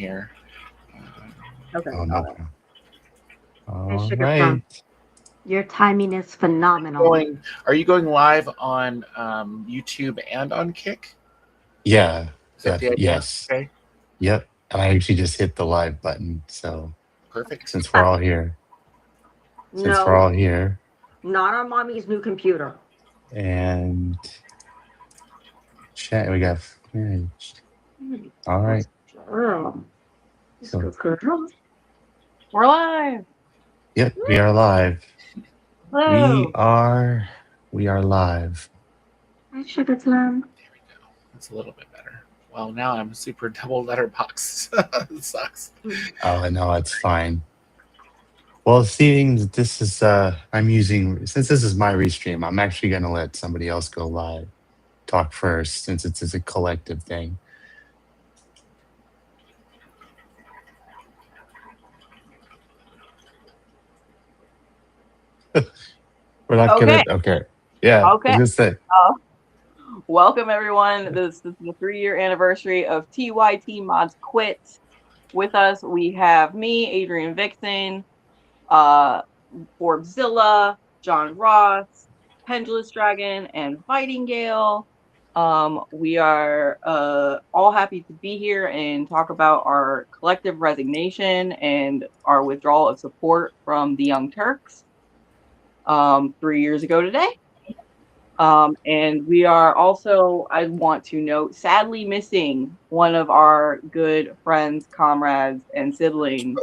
here. Okay. Oh, no problem. Hey, All Sugar Plum. right. Your timing is phenomenal. Are you going live on YouTube and on Kick? Yeah. Is that the idea? Yes. Okay, Yep. And I actually just hit the live button. So perfect. since we're all here, No, not on mommy's new computer. and chat, we got. All right. Girl. So, Girl. We're live. yep, we are live. Hello. We are live. Hi, Sugar Plum. There we go. That's a little bit better. Well, now I'm super double letterbox. It sucks. Oh, no, it's fine. Well, seeing this is, I'm using, since this is my restream, I'm actually going to let somebody else go live, talk first, since it's a collective thing. We're not Okay. gonna, okay. Yeah, Okay. I was gonna say. Welcome, everyone. This is the 3-year anniversary of TYT MODS QUIT. With us, we have me, Adrian Vixen, Forbezilla, John Ross, Pendulous Dragon, and Fighting Gale. We are all happy to be here and talk about our collective resignation and our withdrawal of support from the Young Turks 3 years ago today. And we are also, I want to note, sadly missing one of our good friends, comrades, and siblings.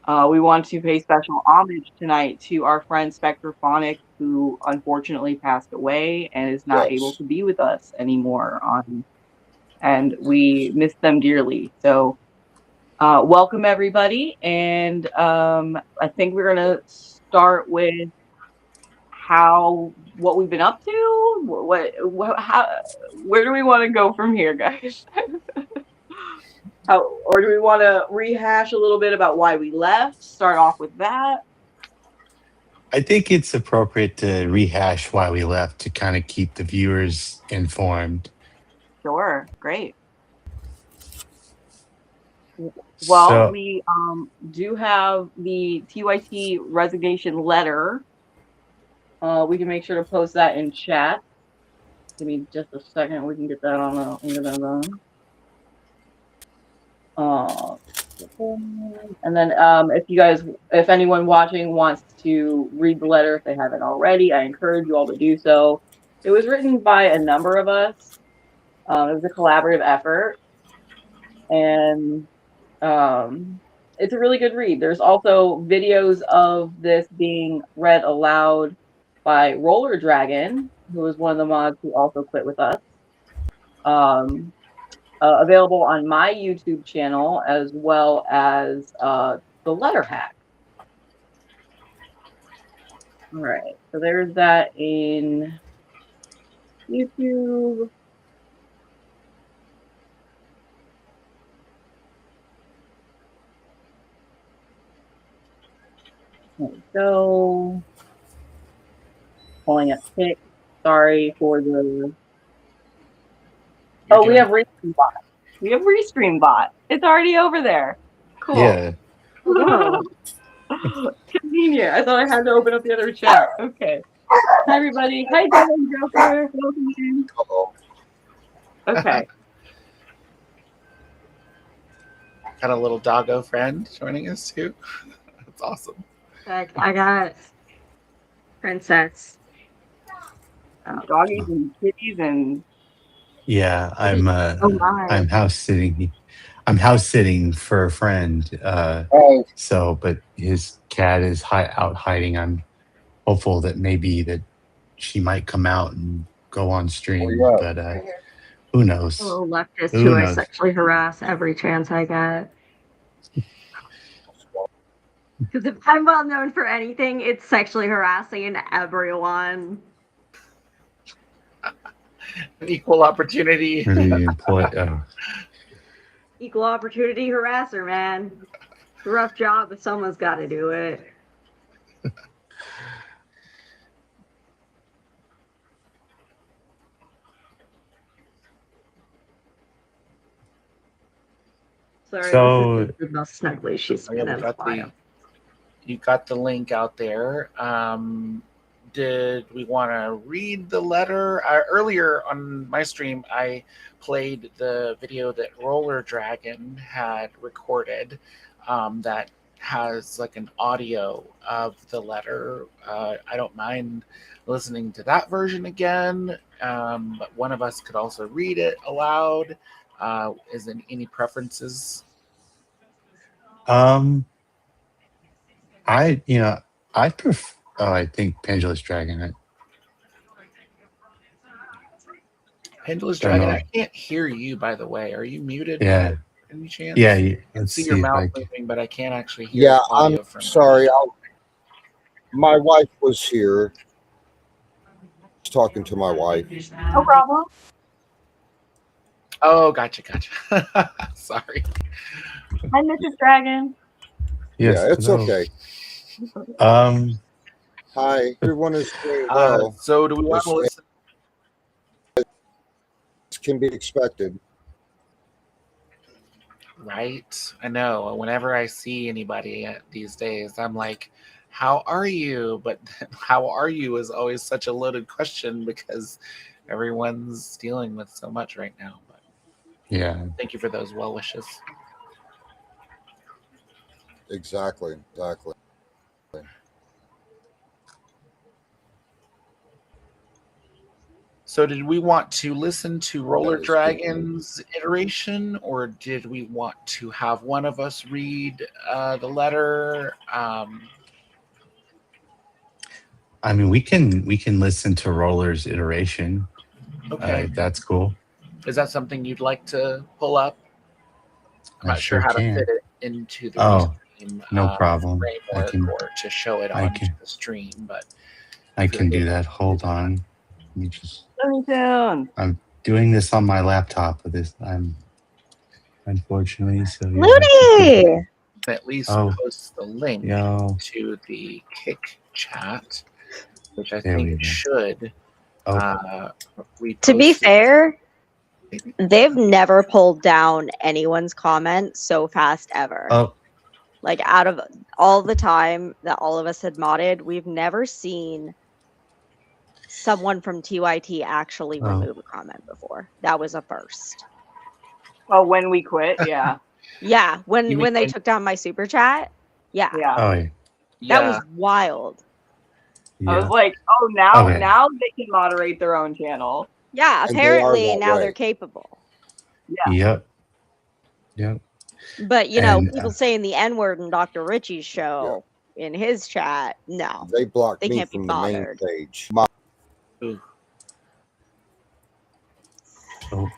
We want to pay special homage tonight to our friend Spectraphonic, who unfortunately passed away and is not able to be with us anymore. And we miss them dearly. So welcome, everybody. And I think we're going to start with what we've been up to. Where do we want to go from here, guys? Or do we want to rehash a little bit about why we left? Start off with that. I think it's appropriate to rehash why we left to kind of keep the viewers informed. Sure, great. Well, So, we do have the TYT resignation letter. We can make sure to post that in chat. Give me just a second. We can get that on the. And then if anyone watching wants to read the letter, if they haven't already, I encourage you all to do so. It was written by a number of us. It was a collaborative effort, and it's a really good read. There's also videos of this being read aloud by Roller Dragon, who was one of the mods who also quit with us. Available on my YouTube channel as well as the Letter Hack. All right, so there's that in YouTube. There we go. Pulling up pic. Sorry for the. We have Restream Bot. We have Restream Bot. It's already over there. Cool. yeah. Convenient. I thought I had to open up the other chat. Okay. Hi, everybody. Hi, Devin Joker. Welcome in. Okay. Got a little doggo friend joining us too. That's awesome. I got Princess. Doggies and kitties and. Yeah, I'm house sitting. I'm house sitting for a friend. So, but his cat is out hiding. I'm hopeful that maybe that she might come out and go on stream. But who knows? A little leftist who I sexually harass every chance I get. Because if I'm well known for anything, it's sexually harassing everyone. An equal opportunity. Equal opportunity harasser, man. Rough job, but someone's got to do it. Sorry, So- this is how snugly she's Oh, yeah, been in a while. you got the link out there. Did we want to read the letter? Earlier on my stream, I played the video that Roller Dragon had recorded that has like an audio of the letter. I don't mind listening to that version again, but one of us could also read it aloud. Is there any preferences? I prefer. Oh, I think Pendulous Dragon. Pendulous Don't Dragon, know. I can't hear you, by the way. Are you muted? Yeah. By any chance? Yeah. I can Let's see see your if mouth I can. moving, but I can't actually hear Yeah, the audio I'm from sorry. My wife was here. I was talking to my wife. No problem. Oh, gotcha. Sorry. Hi, Mrs. Dragon. Yes, Yeah, it's hello. okay. Hi, everyone is doing well. So do we want to listen? Can be expected. Right. I know. Whenever I see anybody these days, I'm like, how are you? But how are you is always such a loaded question because everyone's dealing with so much right now. But Yeah. thank you for those well wishes. Exactly. So did we want to listen to Roller That is Dragon's iteration, or did we want to have one of us read the letter? I mean, we can listen to Roller's iteration. Okay. That's cool. Is that something you'd like to pull up? I'm I not sure sure how to can. fit it into the Restream, no problem. framework or to show it onto the stream, but I can do that. Hold on. Let me just. I'm doing this on my laptop. With this, I'm unfortunately so. Looney! At least post the link to the Kick chat, which I think it should. To be fair, they've never pulled down anyone's comment so fast ever. Oh. Like out of all the time that all of us had modded, we've never seen someone from TYT actually remove a comment before. That was a first. Oh, when we quit, yeah. Yeah, when they took down my super chat. Yeah. Oh, yeah. That was wild. I was like, oh, now they can moderate their own channel. Yeah, apparently now they're capable. Yeah. Yep. But people saying the N-word in Dr. Richie's show in his chat, no. They blocked they me can't from be the main bothered. page. So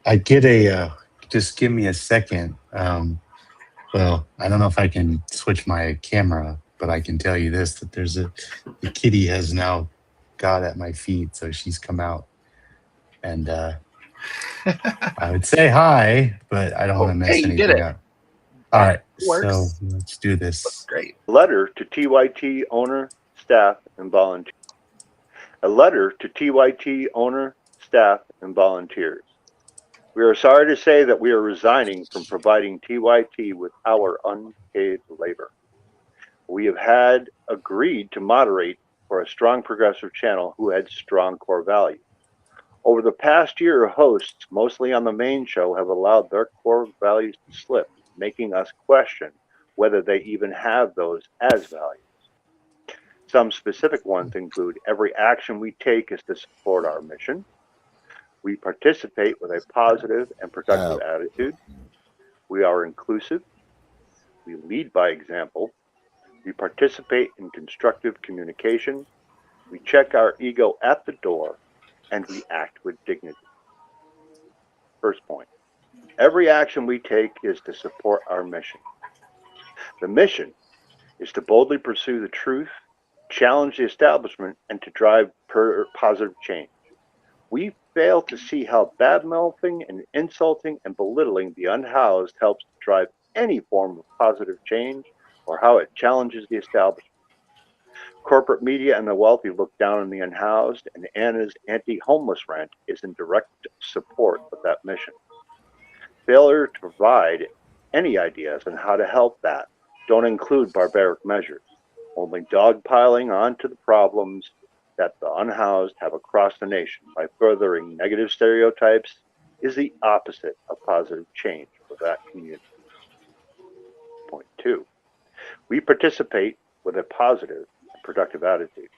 I get a just give me a second. Well, I don't know if I can switch my camera, but I can tell you this, that the kitty has now got at my feet, so she's come out. And I would say hi, but I don't want to mess anything up. All right, so let's do this. That's great. Letter to TYT owner, staff, and volunteers. A letter to TYT owner, staff, and volunteers. We are sorry to say that we are resigning from providing TYT with our unpaid labor. We have had agreed to moderate for a strong progressive channel who had strong core values. Over the past year, hosts, mostly on the main show, have allowed their core values to slip, making us question whether they even have those as values. Some specific ones include every action we take is to support our mission. We participate with a positive and productive attitude. We are inclusive. We lead by example. We participate in constructive communication. We check our ego at the door, and we act with dignity. First point. Every action we take is to support our mission. The mission is to boldly pursue the truth, challenge the establishment, and to drive positive change. We fail to see how bad-mouthing and insulting and belittling the unhoused helps to drive any form of positive change or how it challenges the establishment. Corporate media and the wealthy look down on the unhoused, and Anna's anti-homeless rant is in direct support of that mission. Failure to provide any ideas on how to help that don't include barbaric measures. Only dogpiling onto the problems that the unhoused have across the nation by furthering negative stereotypes is the opposite of positive change for that community. Point 2. We participate with a positive and productive attitude.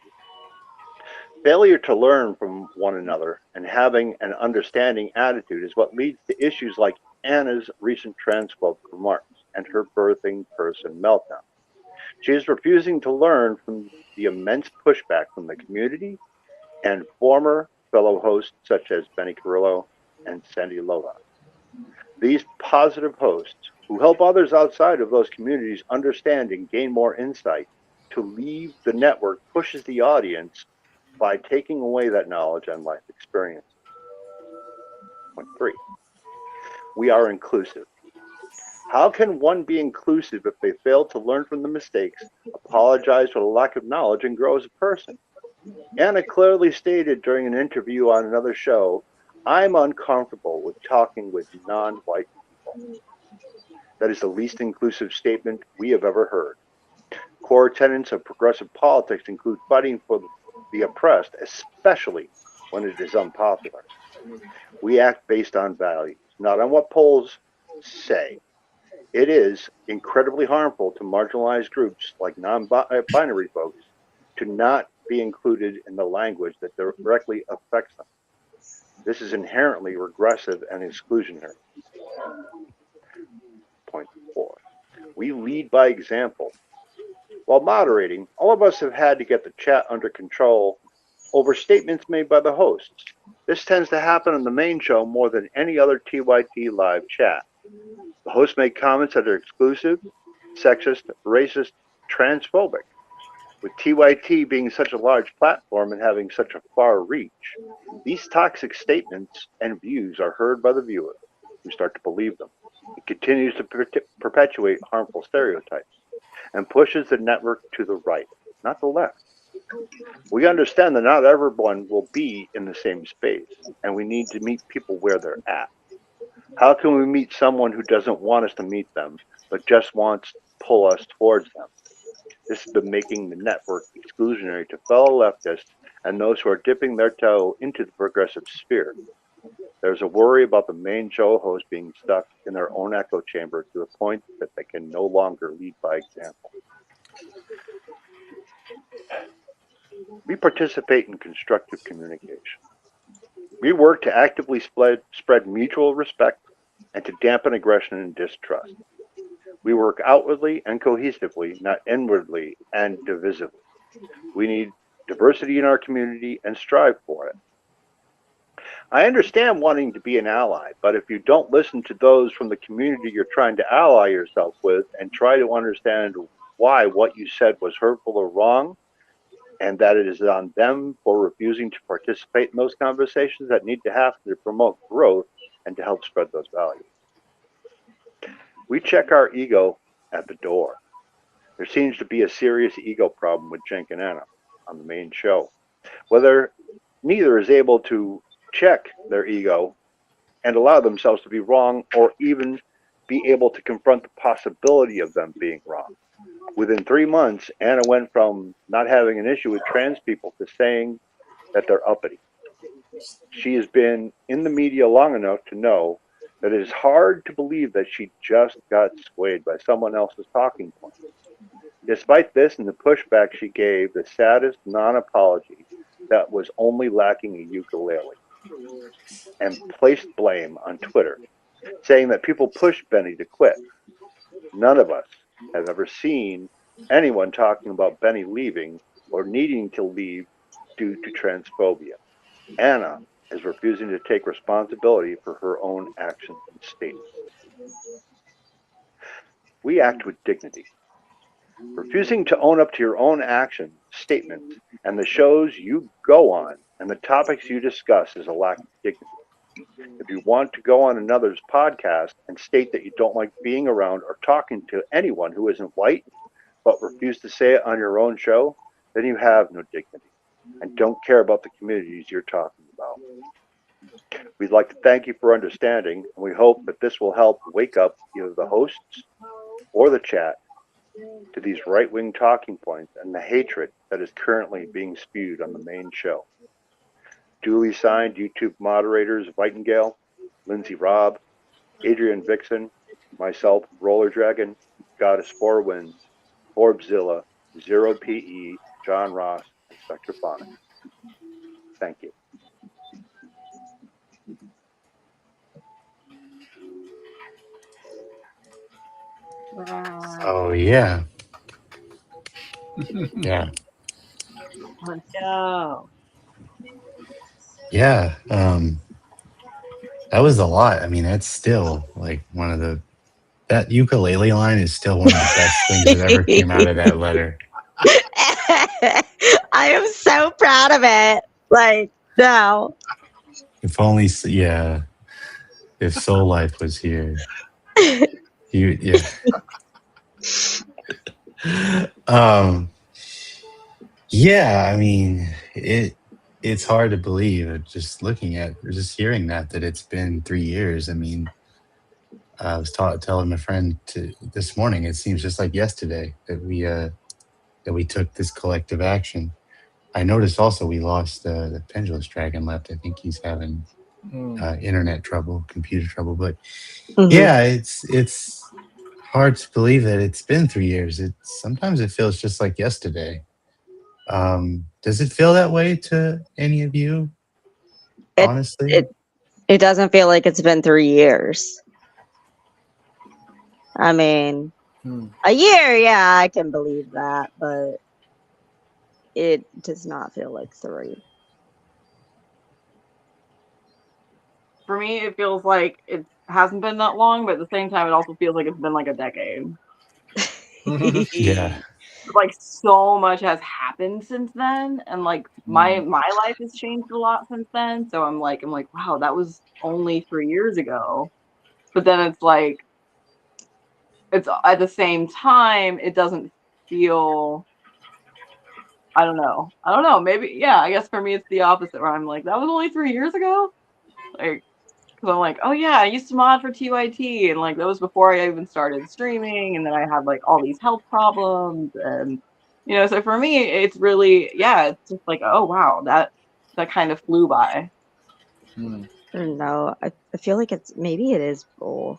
Failure to learn from one another and having an understanding attitude is what leads to issues like Anna's recent transphobic remarks and her birthing person meltdown. She is refusing to learn from the immense pushback from the community and former fellow hosts such as Benny Carrillo and Sandy Lola. These positive hosts who help others outside of those communities understand and gain more insight to leave the network pushes the audience by taking away that knowledge and life experience. Point 3. We are inclusive. How can one be inclusive if they fail to learn from the mistakes, apologize for the lack of knowledge, and grow as a person? Anna clearly stated during an interview on another show, "I'm uncomfortable with talking with non-white people." That is the least inclusive statement we have ever heard. Core tenets of progressive politics include fighting for the oppressed, especially when it is unpopular. We act based on values, not on what polls say. It is incredibly harmful to marginalized groups like non-binary folks to not be included in the language that directly affects them. This is inherently regressive and exclusionary. Point 4. We lead by example. While moderating, all of us have had to get the chat under control over statements made by the hosts. This tends to happen on the main show more than any other TYT live chat. The hosts make comments that are exclusive, sexist, racist, transphobic. With TYT being such a large platform and having such a far reach, these toxic statements and views are heard by the viewer, who start to believe them. It continues to perpetuate harmful stereotypes and pushes the network to the right, not the left. We understand that not everyone will be in the same space, and we need to meet people where they're at. How can we meet someone who doesn't want us to meet them, but just wants to pull us towards them? This has been making the network exclusionary to fellow leftists and those who are dipping their toe into the progressive sphere. There's a worry about the main show host being stuck in their own echo chamber to the point that they can no longer lead by example. We participate in constructive communication. We work to actively spread mutual respect and to dampen aggression and distrust. We work outwardly and cohesively, not inwardly and divisively. We need diversity in our community and strive for it. I understand wanting to be an ally, but if you don't listen to those from the community you're trying to ally yourself with and try to understand why what you said was hurtful or wrong, and that it is on them for refusing to participate in those conversations that need to happen to promote growth and to help spread those values. We check our ego at the door. There seems to be a serious ego problem with Cenk and Anna on the main show. Whether neither is able to check their ego and allow themselves to be wrong or even be able to confront the possibility of them being wrong. Within 3 months, Anna went from not having an issue with trans people to saying that they're uppity. She has been in the media long enough to know that it is hard to believe that she just got swayed by someone else's talking points. Despite this and the pushback she gave, the saddest non-apology that was only lacking a ukulele, and placed blame on Twitter, saying that people pushed Benny to quit. None of us have ever seen anyone talking about Benny leaving or needing to leave due to transphobia. Anna is refusing to take responsibility for her own actions and statements. We act with dignity. Refusing to own up to your own actions, statements, and the shows you go on and the topics you discuss is a lack of dignity. If you want to go on another's podcast and state that you don't like being around or talking to anyone who isn't white, but refuse to say it on your own show, then you have no dignity and don't care about the communities you're talking about. We'd like to thank you for understanding, and we hope that this will help wake up either the hosts or the chat to these right-wing talking points and the hatred that is currently being spewed on the main show. Duly signed YouTube moderators Vitingale, Lindsay Robb, Adrian Vixen, myself, Roller Dragon, Goddess Four Winds, Orbzilla, Zero PE, John Ross, and Spectraphonic. Thank you. Oh yeah. Yeah. Let's go. Yeah. That was a lot. I mean, that's still like one of the that ukulele line is still one of the best things that ever came out of that letter. I am so proud of it. Like, no. If only, yeah. If Soul Life was here, yeah. Yeah. I mean, it's hard to believe just looking at, just hearing that it's been 3 years. I mean, I was telling my friend this morning, it seems just like yesterday that we took this collective action. I noticed also we lost the Pendulous Dragon left. I think he's having internet trouble, computer trouble. But yeah, it's hard to believe that it's been 3 years. Sometimes it feels just like yesterday. Does it feel that way to any of you? Honestly, it doesn't feel like it's been 3 years. I mean, a year, yeah, I can believe that, but it does not feel like 3. For me, it feels like it hasn't been that long, but at the same time, it also feels like it's been like a decade. yeah. Like so much has happened since then, and like my life has changed a lot since then. So I'm like, wow, that was only 3 years ago. But then it's like, it's at the same time, it doesn't feel. I don't know. Maybe, yeah. I guess for me, it's the opposite. Where I'm like, that was only 3 years ago. Like, because I'm like, oh yeah, I used to mod for TYT, and like that was before I even started streaming, and then I had like all these health problems, and so for me, it's really, yeah, it's just like, oh wow, that kind of flew by. I don't know. I feel like maybe it is both.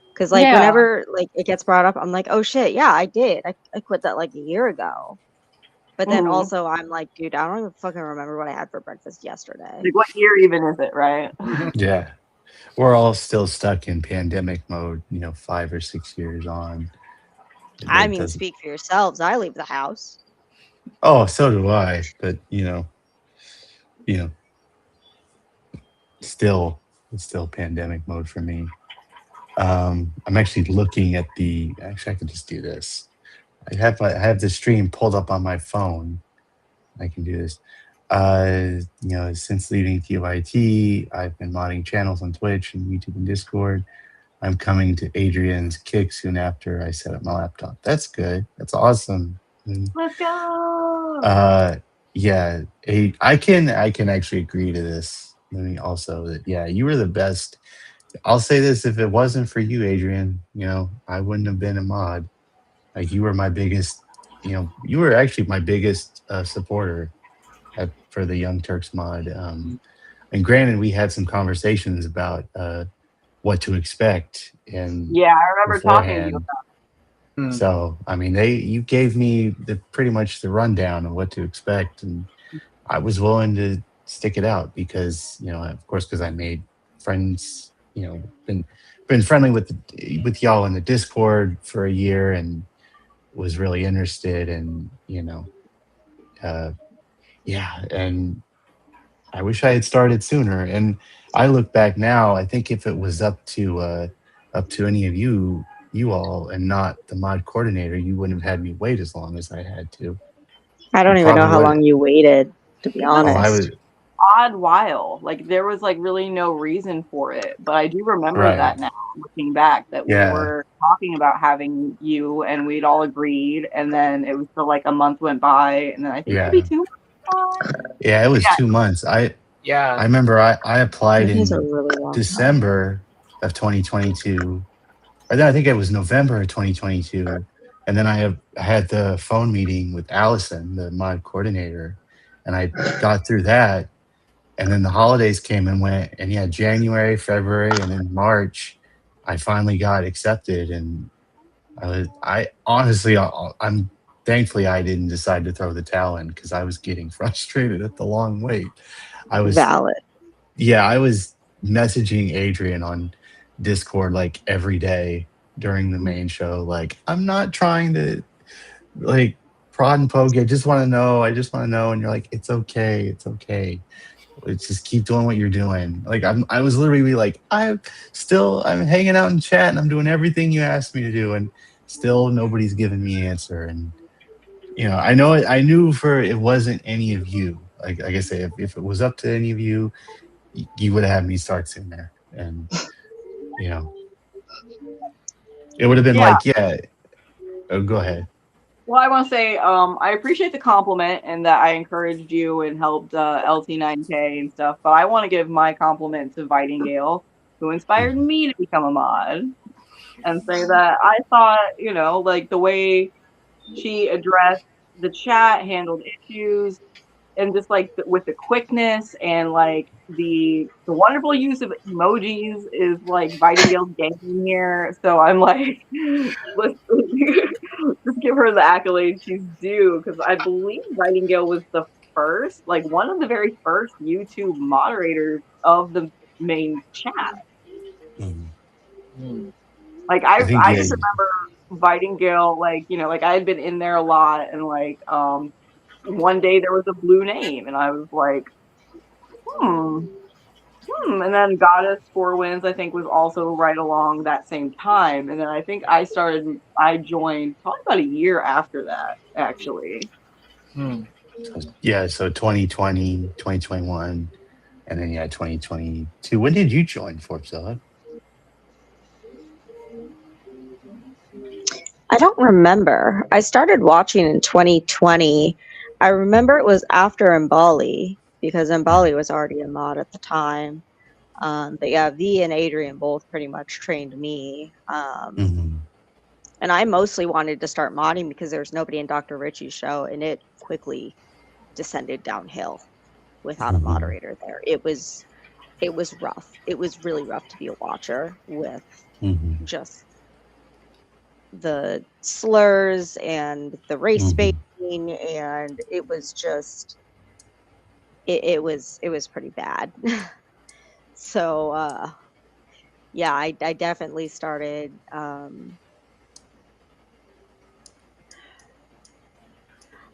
Because like whenever like it gets brought up, I'm like, oh shit, yeah, I did. I quit that like a year ago. But then also I'm like, dude, I don't even fucking remember what I had for breakfast yesterday. Like, what year even is it, right? Yeah. We're all still stuck in pandemic mode, 5 or 6 years on. I mean, speak for yourselves. I leave the house. Oh, so do I. But, it's still pandemic mode for me. I'm actually looking at actually I could just do this. I have the stream pulled up on my phone. I can do this. Since leaving TYT, I've been modding channels on Twitch and YouTube and Discord. I'm coming to Adrian's kick soon after I set up my laptop. That's good. That's awesome. Let's go. Yeah, I can actually agree to this. I mean, also that you were the best. I'll say this: if it wasn't for you, Adrian, I wouldn't have been a mod. Like, you were my biggest. You were actually my biggest supporter for the Young Turks mod. And granted, we had some conversations about what to expect. And yeah, I remember talking to you about it. So, I mean, you gave me pretty much the rundown of what to expect, and I was willing to stick it out because, of course, because I made friends. Been friendly with y'all in the Discord for a year and was really interested, and and I wish I had started sooner. And I look back now, I think if it was up to any of you all and not the mod coordinator, you wouldn't have had me wait as long as I had to. I don't even know how long you waited, to be honest. Odd while. Like, there was like really no reason for it, but I do remember that now, looking back, that we were talking about having you, and we'd all agreed, and then it was still like a month went by, and then I think maybe 2 months. Yeah, it was 2 months. Yeah. I remember I applied in really December of 2022. Or then I think it was November of 2022. And then I had the phone meeting with Allison, the mod coordinator, and I got through that. And then the holidays came and went, and yeah, January, February, and then March, I finally got accepted. And I honestly, I'm thankfully I didn't decide to throw the towel in because I was getting frustrated at the long wait. I was valid. Yeah, I was messaging Adrian on Discord like every day during the main show. Like, I'm not trying to like prod and poke. I just want to know. I just want to know. And you're like, it's okay. It's okay. Let's just keep doing what you're doing. Like I was literally like, I'm hanging out in chat and I'm doing everything you asked me to do, and still nobody's giving me an answer. And I knew it wasn't any of you. Like I say, if it was up to any of you, you would have had me start sooner. And it would have been like, yeah. Oh, go ahead. Well, I want to say I appreciate the compliment and that I encouraged you and helped LT9K and stuff, but I want to give my compliment to Vitingale, who inspired me to become a mod, and say that I thought, like the way she addressed the chat, handled issues, and just like with the quickness and like the wonderful use of emojis is like Vitingale's game here. So I'm like, let's just give her the accolades she's due, because I believe Vitingale was the first, like one of the very first YouTube moderators of the main chat. Like I just remember Vitingale, like I had been in there a lot, and like one day there was a blue name, and I was like, and then Goddess 4 Wins, I think, was also right along that same time. And then I think I joined probably about a year after that, actually. Yeah, so 2020, 2021, and then 2022. When did you join Forbzilla? I don't remember. I started watching in 2020. I remember it was after Mbali, because Mbali was already a mod at the time. But yeah, V and Adrian both pretty much trained me. And I mostly wanted to start modding because there was nobody in Dr. Ritchie's show, and it quickly descended downhill without a moderator there. It was rough. It was really rough to be a watcher with just the slurs and the race baiting, and it was just it was pretty bad. So yeah, I definitely started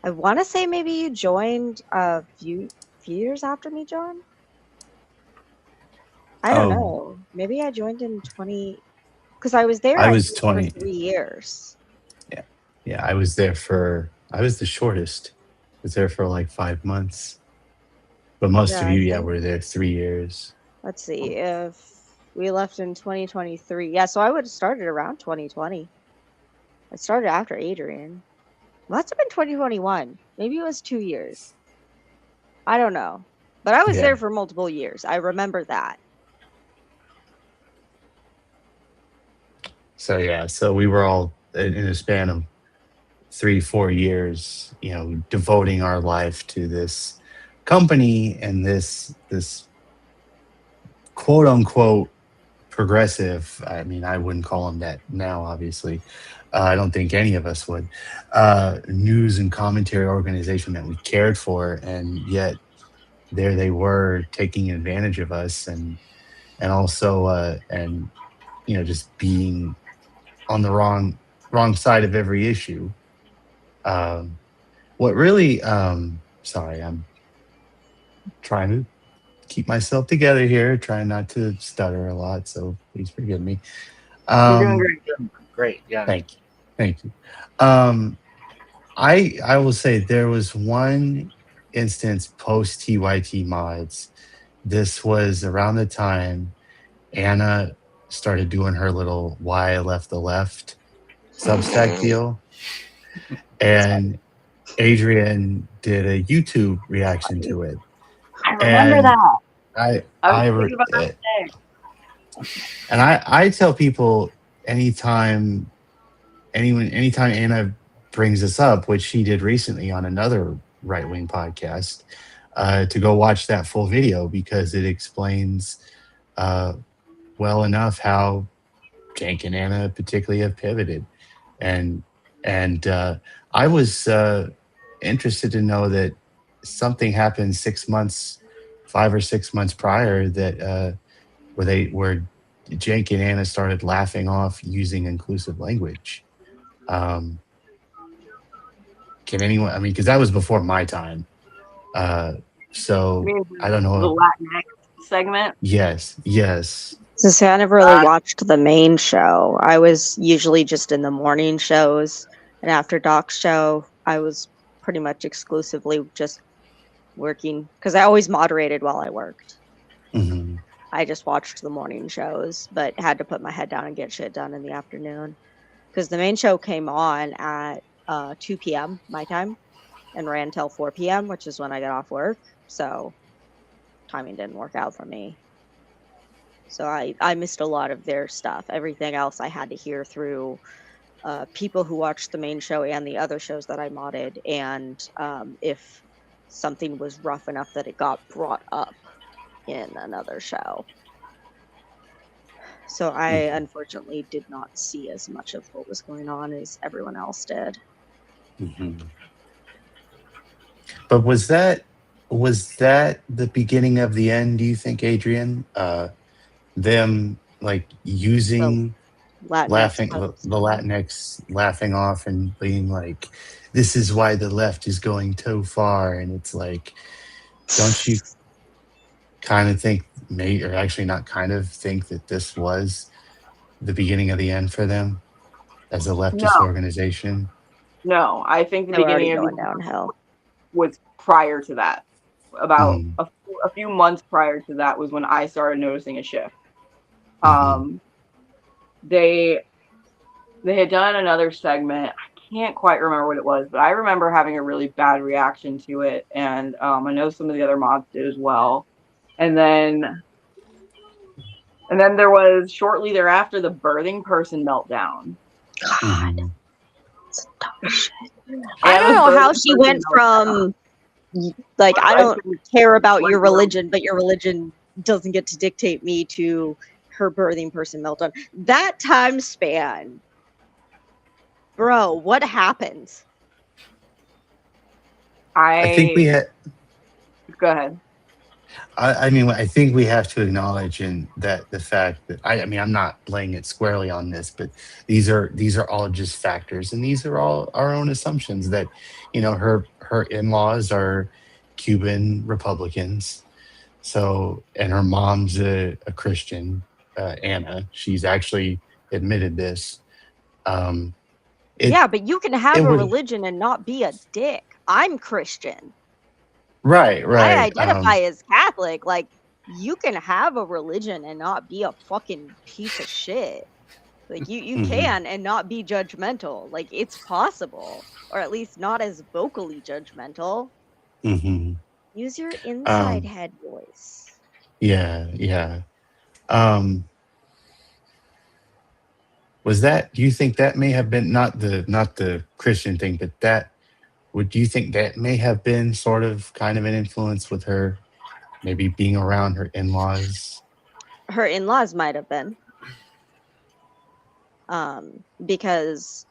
I want to say maybe you joined a few years after me, John. I don't know. Maybe I joined in 20, because I was there. I was 20 for 3 years. Yeah. I was there I was the shortest. I was there for like 5 months. But most of you, were there 3 years. Let's see, if we left in 2023. Yeah, so I would have started around 2020. I started after Adrian. Must have been 2021. Maybe it was 2 years. I don't know. But I was there for multiple years. I remember that. So we were all in a span of 3-4 years, devoting our life to this company and this quote unquote progressive. I mean, I wouldn't call them that now, obviously. I don't think any of us would. News and commentary organization that we cared for, and yet there they were taking advantage of us, and also just being on the wrong side of every issue. What really sorry, I'm trying to keep myself together here, trying not to stutter a lot, so please forgive me. You're doing great. Yeah, thank you. I will say there was one instance post TYT mods. This was around the time Anna started doing her little "Why I Left the Left" Substack deal, and Adrian did a YouTube reaction to it. I remember that. I was thinking about that today. And I tell people anytime Anna brings this up, which she did recently on another right-wing podcast, to go watch that full video because it explains well enough how Jank and Anna particularly have pivoted. And I was interested to know that something happened 5 or 6 months prior that where Jank and Anna started laughing off using inclusive language. Can anyone? I mean, because that was before my time. So I don't know. The Latinx segment. Yes. So say I never really watched the main show. I was usually just in the morning shows, and after Doc's show, I was pretty much exclusively just working because I always moderated while I worked. Mm-hmm. I just watched the morning shows, but had to put my head down and get shit done in the afternoon because the main show came on at 2 p.m. my time and ran till 4 p.m., which is when I got off work. So timing didn't work out for me. So I missed a lot of their stuff. Everything else I had to hear through people who watched the main show and the other shows that I modded. And if something was rough enough that it got brought up in another show. So I unfortunately did not see as much of what was going on as everyone else did. Mm-hmm. But was that the beginning of the end, do you think, Adrian? Them like using the Latinx laughing off and being like, this is why the left is going too far. And it's like, don't you kind of think, or actually not kind of think that this was the beginning of the end for them as a leftist organization? No, I think the beginning of going downhill was prior to that. About a few months prior to that was when I started noticing a shift. They had done another segment. I can't quite remember what it was, but I remember having a really bad reaction to it, and I know some of the other mods did as well. And then there was shortly thereafter the birthing person meltdown. God, I don't know how she went from like, I don't care about your religion, but your religion doesn't get to dictate me, to her birthing person meltdown. That time span, bro, what happened? I think we had. Go ahead. I mean, I think we have to acknowledge the fact that I mean, I'm not laying it squarely on this, but these are all just factors, and these are all our own assumptions that, you know, her in-laws are Cuban Republicans, so, and her mom's a Christian, Anna. She's actually admitted this. Yeah, but you can have a religion and not be a dick. I'm Christian. Right. I identify as Catholic. Like, you can have a religion and not be a fucking piece of shit. Like, you can and not be judgmental. Like, it's possible. Or at least not as vocally judgmental. Use your inside head voice. Yeah. Was that, do you think that may have been not the Christian thing, but that, do you think that may have been sort of kind of an influence with her maybe being around her in-laws? Her in-laws might have been. Because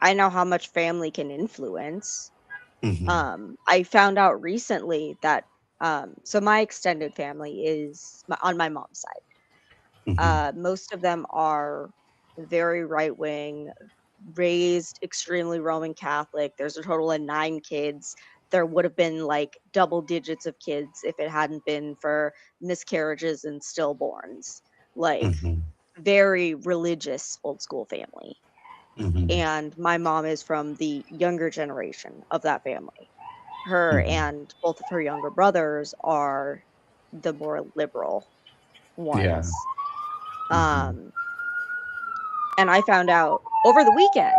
I know how much family can influence. I found out recently that so my extended family is on my mom's side. Most of them are very right-wing, raised extremely Roman Catholic. There's a total of 9 kids. There would have been like double digits of kids if it hadn't been for miscarriages and stillborns. Like, very religious old school family. And my mom is from the younger generation of that family. Her and both of her younger brothers are the more liberal ones. And I found out over the weekend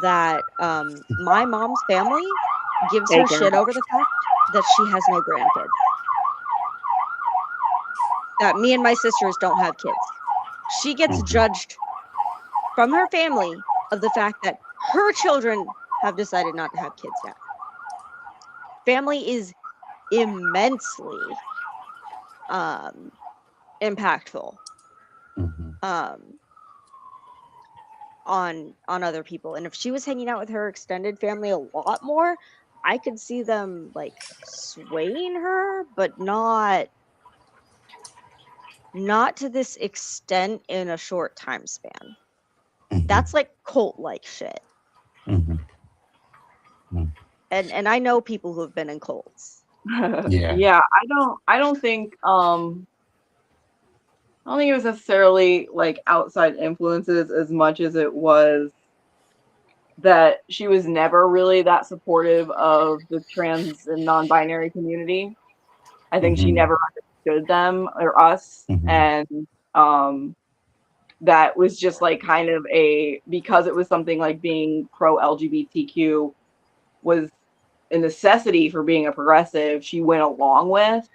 that my mom's family gives her shit over the fact that she has no grandkids. That me and my sisters don't have kids. She gets judged from her family of the fact that her children have decided not to have kids yet. Family is immensely impactful on other people. And if she was hanging out with her extended family a lot more, I could see them like swaying her, but not to this extent in a short time span. That's like cult-like shit. And I know people who have been in cults. Yeah, I don't think it was necessarily like outside influences as much as it was that she was never really that supportive of the trans and non-binary community. I think she never understood them or us, and that was just like kind of because it was something like being pro LGBTQ was a necessity for being a progressive, she went along with.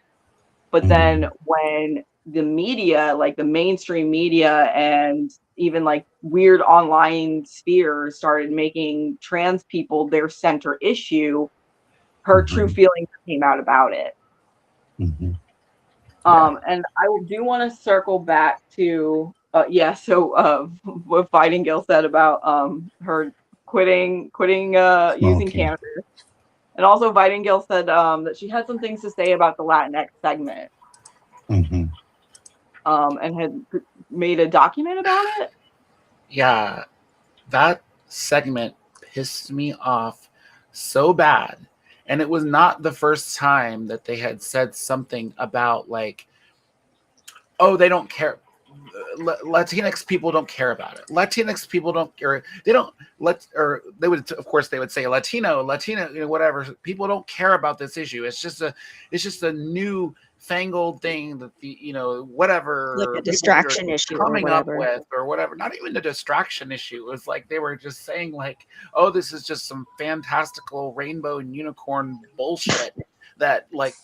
But then when the media, like the mainstream media and even like weird online spheres started making trans people their center issue, her true feelings came out about it. And I do want to circle back to what Fighting Gill said about her quitting using cannabis. And also Fighting Gill said that she had some things to say about the Latinx segment. And had made a document about it. Yeah, that segment pissed me off so bad. And it was not the first time that they had said something about like, oh, they don't care. Latinx people don't care about it. Latinx people don't care. They don't they would, of course, they would say Latino, whatever. People don't care about this issue. It's just a new fangled thing that whatever, like a distraction issue coming up with or whatever. Not even a distraction issue. It was like they were just saying like, oh, this is just some fantastical rainbow and unicorn bullshit that like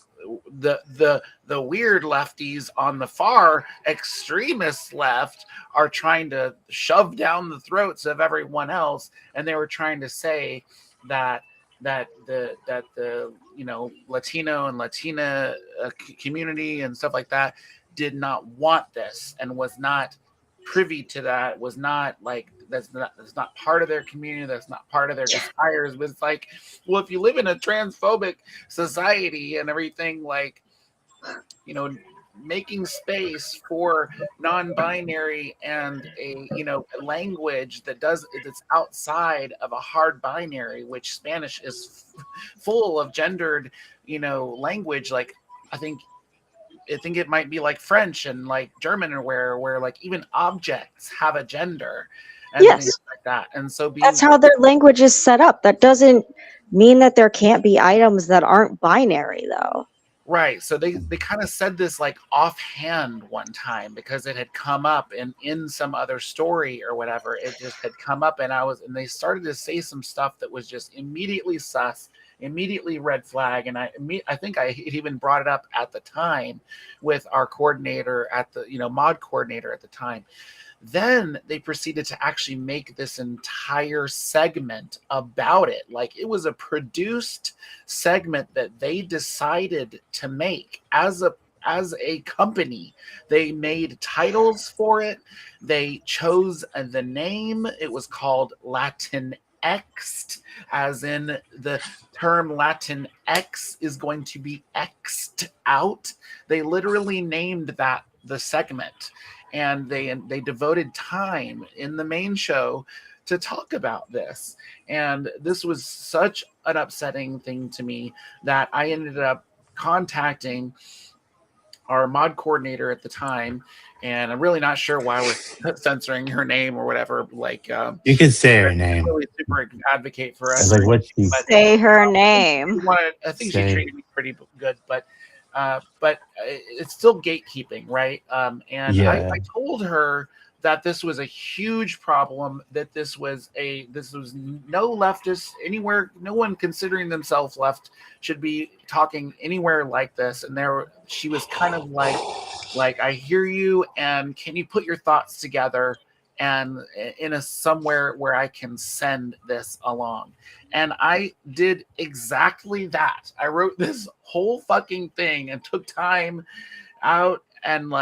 the weird lefties on the far extremist left are trying to shove down the throats of everyone else. And they were trying to say that the Latino and Latina community and stuff like that did not want this and was not privy to that, was not like that's not part of their community, that's not part of their desires. But it's like, well, if you live in a transphobic society and everything, like, making space for non-binary and a language that's outside of a hard binary, which Spanish is full of gendered language. Like I think it might be like French and like German, or where like even objects have a gender and things like that. And so that's how their language is set up. That doesn't mean that there can't be items that aren't binary though. Right. So they kind of said this like offhand one time because it had come up in some other story or whatever. It just had come up and they started to say some stuff that was just immediately sus, immediately red flag. And I think I even brought it up at the time with our coordinator at the, mod coordinator at the time. Then they proceeded to actually make this entire segment about it. Like it was a produced segment that they decided to make as a company. They made titles for it. They chose the name. It was called Latinx, as in the term Latinx is going to be X'd out. They literally named that the segment. And they devoted time in the main show to talk about this. And this was such an upsetting thing to me that I ended up contacting our mod coordinator at the time. And I'm really not sure why we're censoring her name or whatever. Like, you can say her name. Really super advocate for us. Like what she say her name. I think she treated me pretty good, but it's still gatekeeping, right? And I told her that this was a huge problem, that this was no leftist anywhere, no one considering themselves left should be talking anywhere like this. And she was kind of like, I hear you, and can you put your thoughts together and in a somewhere where I can send this along? And I did exactly that. I wrote this whole fucking thing and took time out and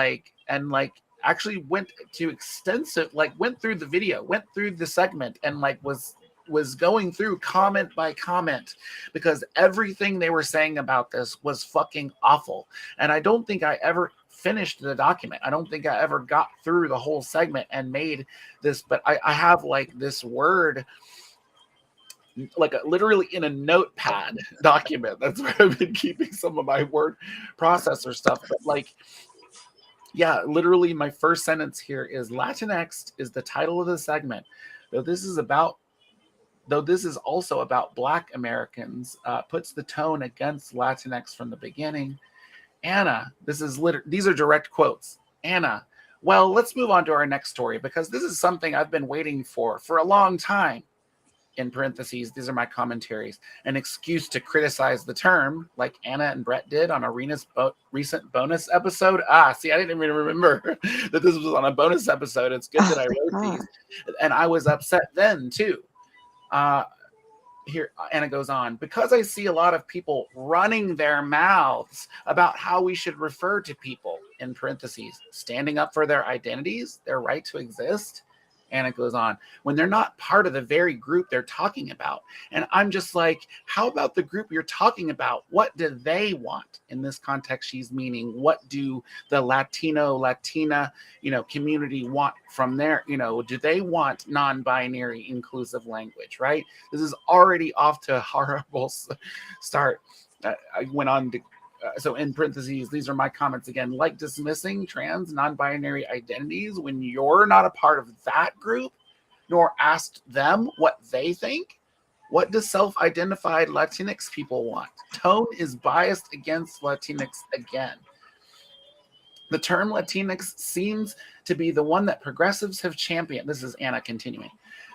actually went through the video, went through the segment, and was going through comment by comment, because everything they were saying about this was fucking awful. And I don't think I ever finished the document. I don't think I ever got through the whole segment and made this, but I have like this word, like literally in a notepad document. That's where I've been keeping some of my word processor stuff. But like, yeah, literally my first sentence here is Latinx is the title of the segment. Though this is also about Black Americans, puts the tone against Latinx from the beginning. Anna, these are direct quotes. Anna, well, let's move on to our next story, because this is something I've been waiting for a long time. In parentheses, these are my commentaries. An excuse to criticize the term, like Anna and Brett did on a recent bonus episode. See, I didn't even remember that this was on a bonus episode. It's good that I wrote these. And I was upset then, too. Here, Anna goes on, because I see a lot of people running their mouths about how we should refer to people, in parentheses, standing up for their identities, their right to exist. Anna goes on, when they're not part of the very group they're talking about. And I'm just like, how about the group you're talking about? What do they want? In this context, she's meaning, what do the Latina, community want from their, do they want non-binary inclusive language, right? This is already off to a horrible start. I went on to, so in parentheses, these are my comments again, like dismissing trans non-binary identities when you're not a part of that group, nor asked them what they think. What do self-identified Latinx people want? Tone is biased against Latinx again. The term Latinx seems to be the one that progressives have championed. This is Anna continuing.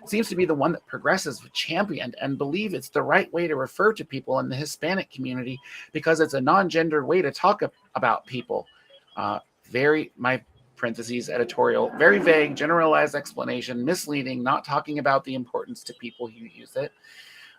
Seems to be the one that progressives have championed and believe it's the right way to refer to people in the Hispanic community because it's a non-gendered way to talk about people. My parentheses editorial, very vague, generalized explanation, misleading, not talking about the importance to people who use it.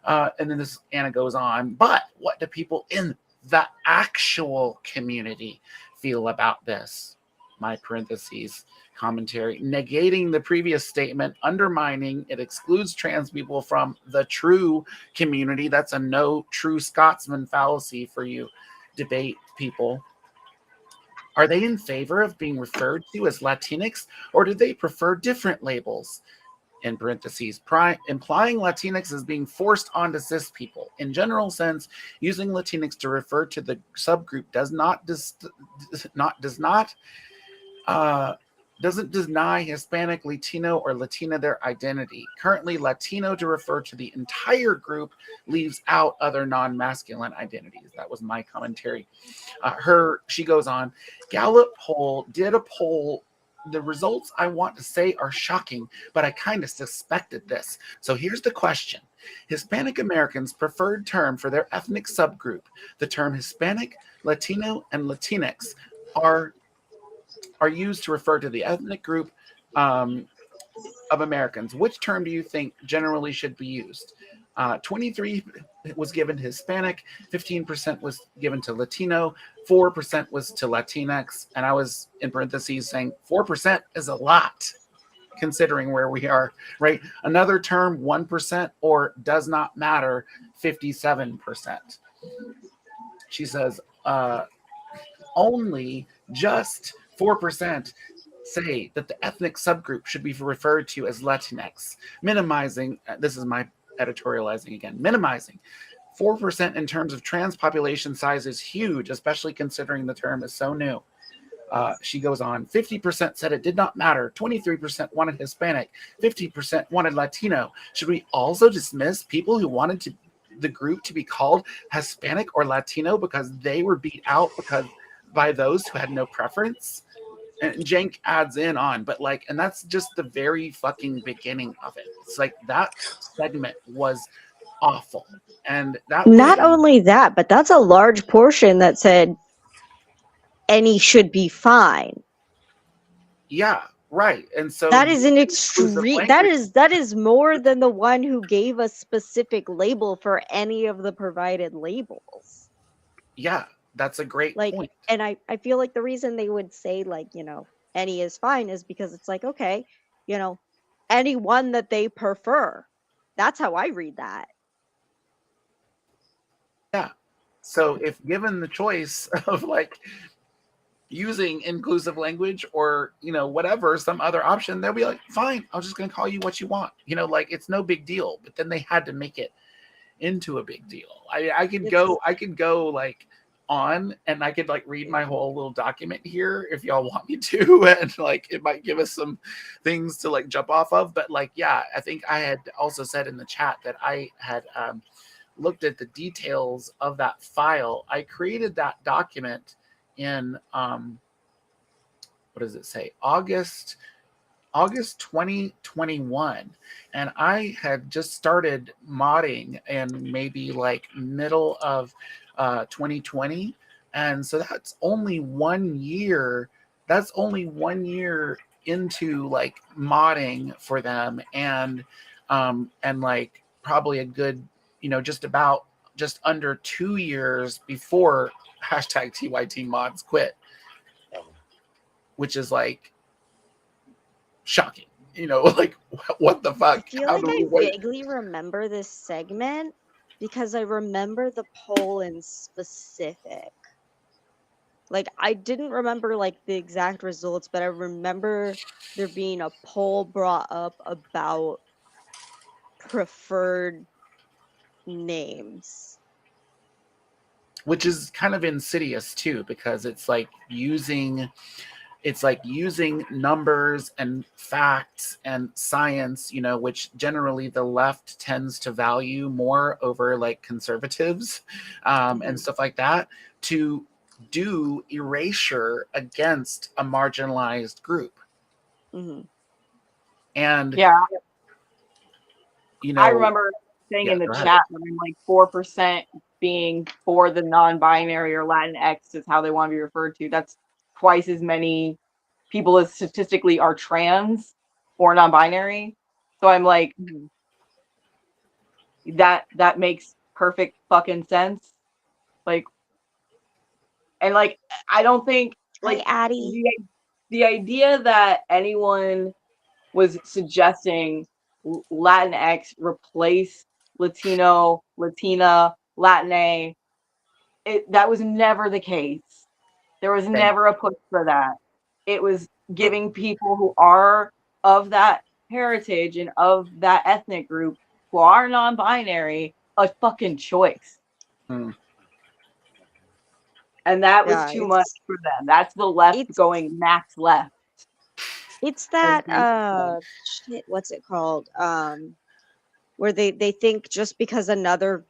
And then this Anna goes on, but what do people in the actual community feel about this? My parentheses commentary, negating the previous statement, undermining, it excludes trans people from the true community. That's a no true Scotsman fallacy for you debate people. Are they in favor of being referred to as Latinx, or do they prefer different labels? In parentheses, implying Latinx as being forced onto cis people. In general sense, using Latinx to refer to the subgroup doesn't deny Hispanic, Latino, or Latina their identity. Currently, Latino to refer to the entire group leaves out other non-masculine identities. That was my commentary. She goes on, Gallup did a poll. The results I want to say are shocking, but I kind of suspected this. So here's the question. Hispanic Americans' preferred term for their ethnic subgroup, the term Hispanic, Latino, and Latinx are used to refer to the ethnic group of Americans. Which term do you think generally should be used? 23% was given to Hispanic, 15% was given to Latino, 4% was to Latinx, and I was in parentheses saying 4% is a lot considering where we are, right? Another term, 1%, or does not matter, 57%. She says, only just 4% say that the ethnic subgroup should be referred to as Latinx, minimizing, this is my editorializing again, minimizing 4% in terms of trans population size is huge, especially considering the term is so new. She goes on, 50% said it did not matter, 23% wanted Hispanic, 50% wanted Latino. Should we also dismiss people who wanted the group to be called Hispanic or Latino because they were beat out by those who had no preference? and Jank adds in on, but like, and that's just the very fucking beginning of it. It's like that segment was awful, and that not only that, but that's a large portion that said any should be fine. Yeah, right. And so that is an extreme. That is more than the one who gave a specific label for any of the provided labels. Yeah, that's a great point. And I feel like the reason they would say like, you know, any is fine is because it's like, okay, you know, any one that they prefer. That's how I read that. Yeah. So if given the choice of like using inclusive language or, you know, whatever, some other option, they'll be like, fine, I'm just going to call you what you want. You know, like it's no big deal. But then they had to make it into a big deal. I could go like on and I could like read my whole little document here if y'all want me to, and like it might give us some things to like jump off of. But like, yeah, I think I had also said in the chat that I had looked at the details of that file. I created that document in what does it say? August 2021, and I had just started modding in maybe like middle of 2020, and so that's only 1 year. That's only 1 year into like modding for them, and like probably a good, you know, just under 2 years before hashtag TYT mods quit, which is like shocking, you know, like what the fuck? I feel like I vaguely remember this segment because I remember the poll in specific. Like I didn't remember like the exact results, but I remember there being a poll brought up about preferred names, which is kind of insidious too, because it's like using numbers and facts and science, you know, which generally the left tends to value more over like conservatives and stuff like that, to do erasure against a marginalized group. And yeah, you know, I remember saying in the chat when like 4% being for the non-binary or Latinx is how they want to be referred to. That's twice as many people as statistically are trans or non-binary. So I'm like, that makes perfect fucking sense. Like, and like, I don't think like Addie, the idea that anyone was suggesting Latinx replace Latino, Latina, Latine, that was never the case. There was never a push for that. It was giving people who are of that heritage and of that ethnic group who are non-binary a fucking choice. And that was too much for them. That's the left going max left. It's that shit, what's it called? Where they think just because another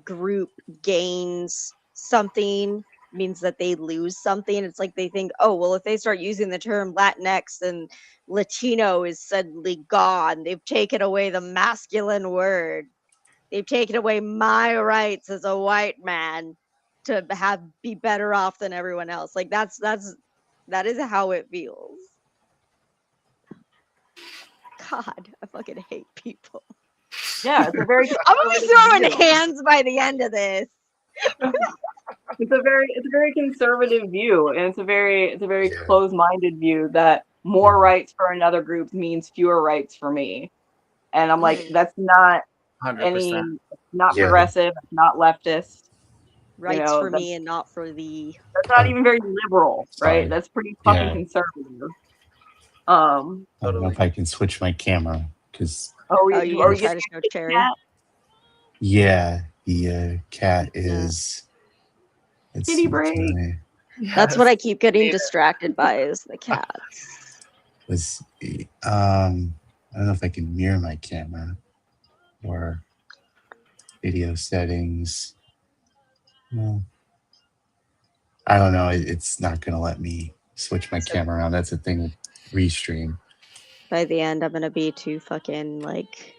group gains something means that they lose something. It's like they think, oh, well, if they start using the term Latinx and Latino is suddenly gone. They've taken away the masculine word. They've taken away my rights as a white man to be better off than everyone else. Like that is how it feels. God, I fucking hate people. Yeah, it's a very. I'm gonna be throwing hands by the end of this. It's a very conservative view, and it's a very closed-minded view that more rights for another group means fewer rights for me. And I'm like, that's not 100%. not progressive, not leftist. Rights for me and not for the. That's not even very liberal, right? That's pretty fucking conservative. I don't know if I can switch my camera because. You try to show Cherry? Yeah, the cat is. Kitty break. That's what I keep getting distracted by is the cats. I don't know if I can mirror my camera or video settings. No, I don't know. It's not going to let me switch my camera around. That's the thing with Restream. By the end, I'm gonna be too fucking like.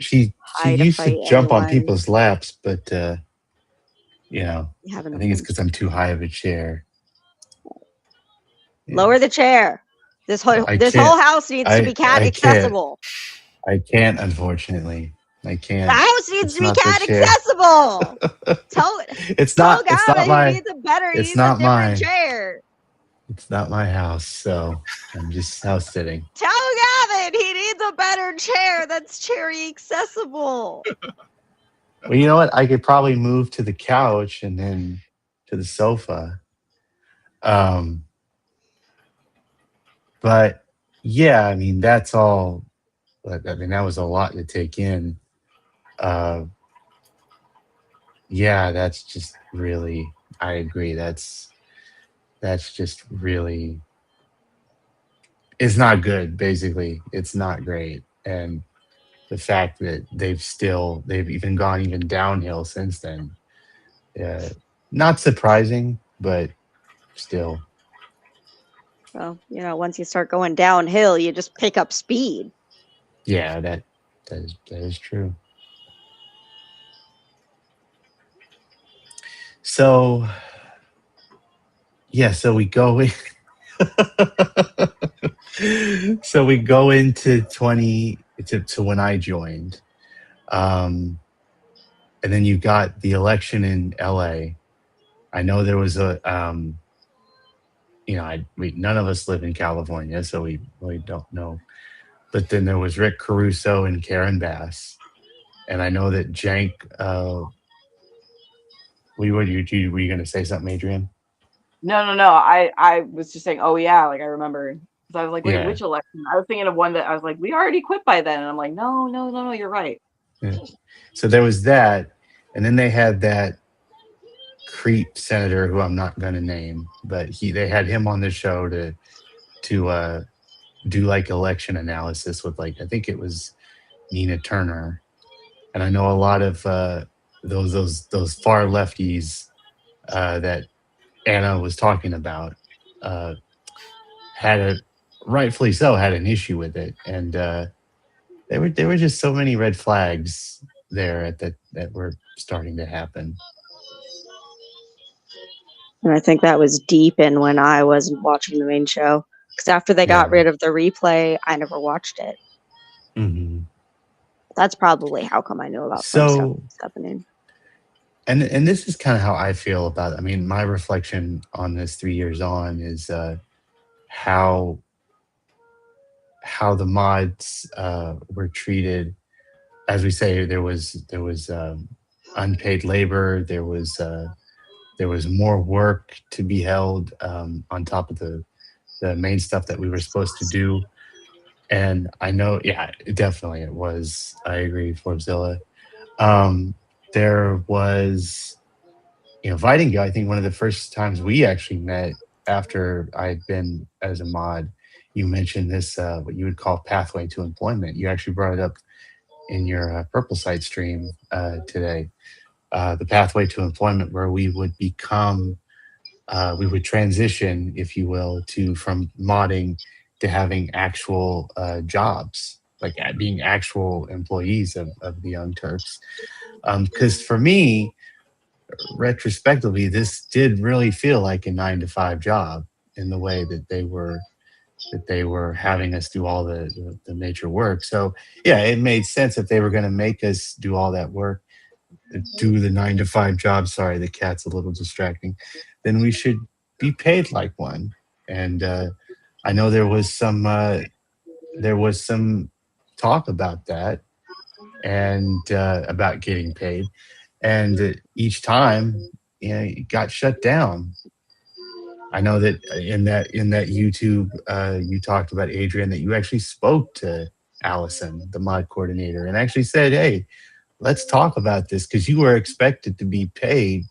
She used to jump on people's laps, but you know, I think it's because I'm too high of a chair. Yeah. Lower the chair. This whole house needs to be cat accessible. I can't, unfortunately. I can't. The house needs to be cat accessible. Tell Gavin he needs a better. He needs a different chair. It's not my house, so I'm just house sitting. Tell Gavin he needs a better chair that's cherry accessible. Well, you know what? I could probably move to the couch and then to the sofa. But yeah, I mean, that's all. I mean, that was a lot to take in. Yeah, that's just really, I agree. That's just really, it's not good, basically. It's not great. And the fact that they've even gone even downhill since then. Not surprising, but still. Well, you know, once you start going downhill, you just pick up speed. Yeah, that is true. So, yeah, so we go in. So we go into to when I joined, and then you got the election in LA. I know there was a, you know, none of us live in California, so we really don't know. But then there was Rick Caruso and Karen Bass, and I know that Jank. Were you going to say something, Adrian? No. I was just saying, oh yeah, like I remember. Because I was like, wait, which election? I was thinking of one that I was like, we already quit by then. And I'm like, no, you're right. Yeah. So there was that. And then they had that creep senator who I'm not going to name, but they had him on the show to do like election analysis with, like, I think it was Nina Turner. And I know a lot of those far lefties that Anna was talking about rightfully so, had an issue with it. And there were just so many red flags there that were starting to happen. And I think that was deep in when I wasn't watching the main show. Because after they got rid of the replay, I never watched it. Mm-hmm. That's probably how come I knew about some stuff happening. And this is kind of how I feel about it. I mean, my reflection on this 3 years on is how the mods were treated. As we say, there was unpaid labor. There was more work to be held on top of the main stuff that we were supposed to do. And I know, yeah, definitely it was. I agree, Forbezilla. There was, Vitingo, I think one of the first times we actually met after I'd been as a mod, you mentioned this, what you would call pathway to employment. You actually brought it up in your Purple Site stream today. The pathway to employment, where we would become, we would transition, if you will, from modding to having actual jobs, like being actual employees of the Young Turks. Because for me, retrospectively, this did really feel like a 9-to-5 job in the way that they were having us do all the major work. So yeah, it made sense if they were going to make us do all that work, do the 9-to-5 job. Sorry, the cat's a little distracting. Then we should be paid like one. And I know there was some talk about that and about getting paid, and each time, it got shut down. I know that in that YouTube, you talked about, Adrian, that you actually spoke to Allison, the mod coordinator, and actually said, "Hey, let's talk about this," because you were expected to be paid,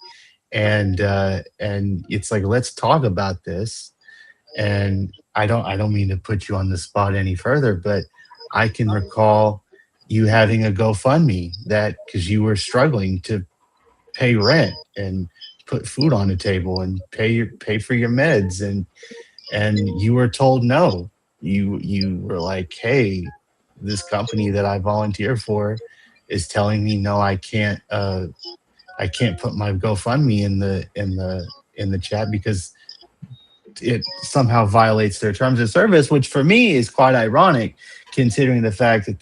and it's like, let's talk about this. And I don't mean to put you on the spot any further, but I can recall you having a GoFundMe because you were struggling to pay rent and put food on the table and pay for your meds, and and you were told no. You were like, hey, this company that I volunteer for is telling me no, I can't put my GoFundMe in the chat because it somehow violates their terms of service, which for me is quite ironic considering the fact that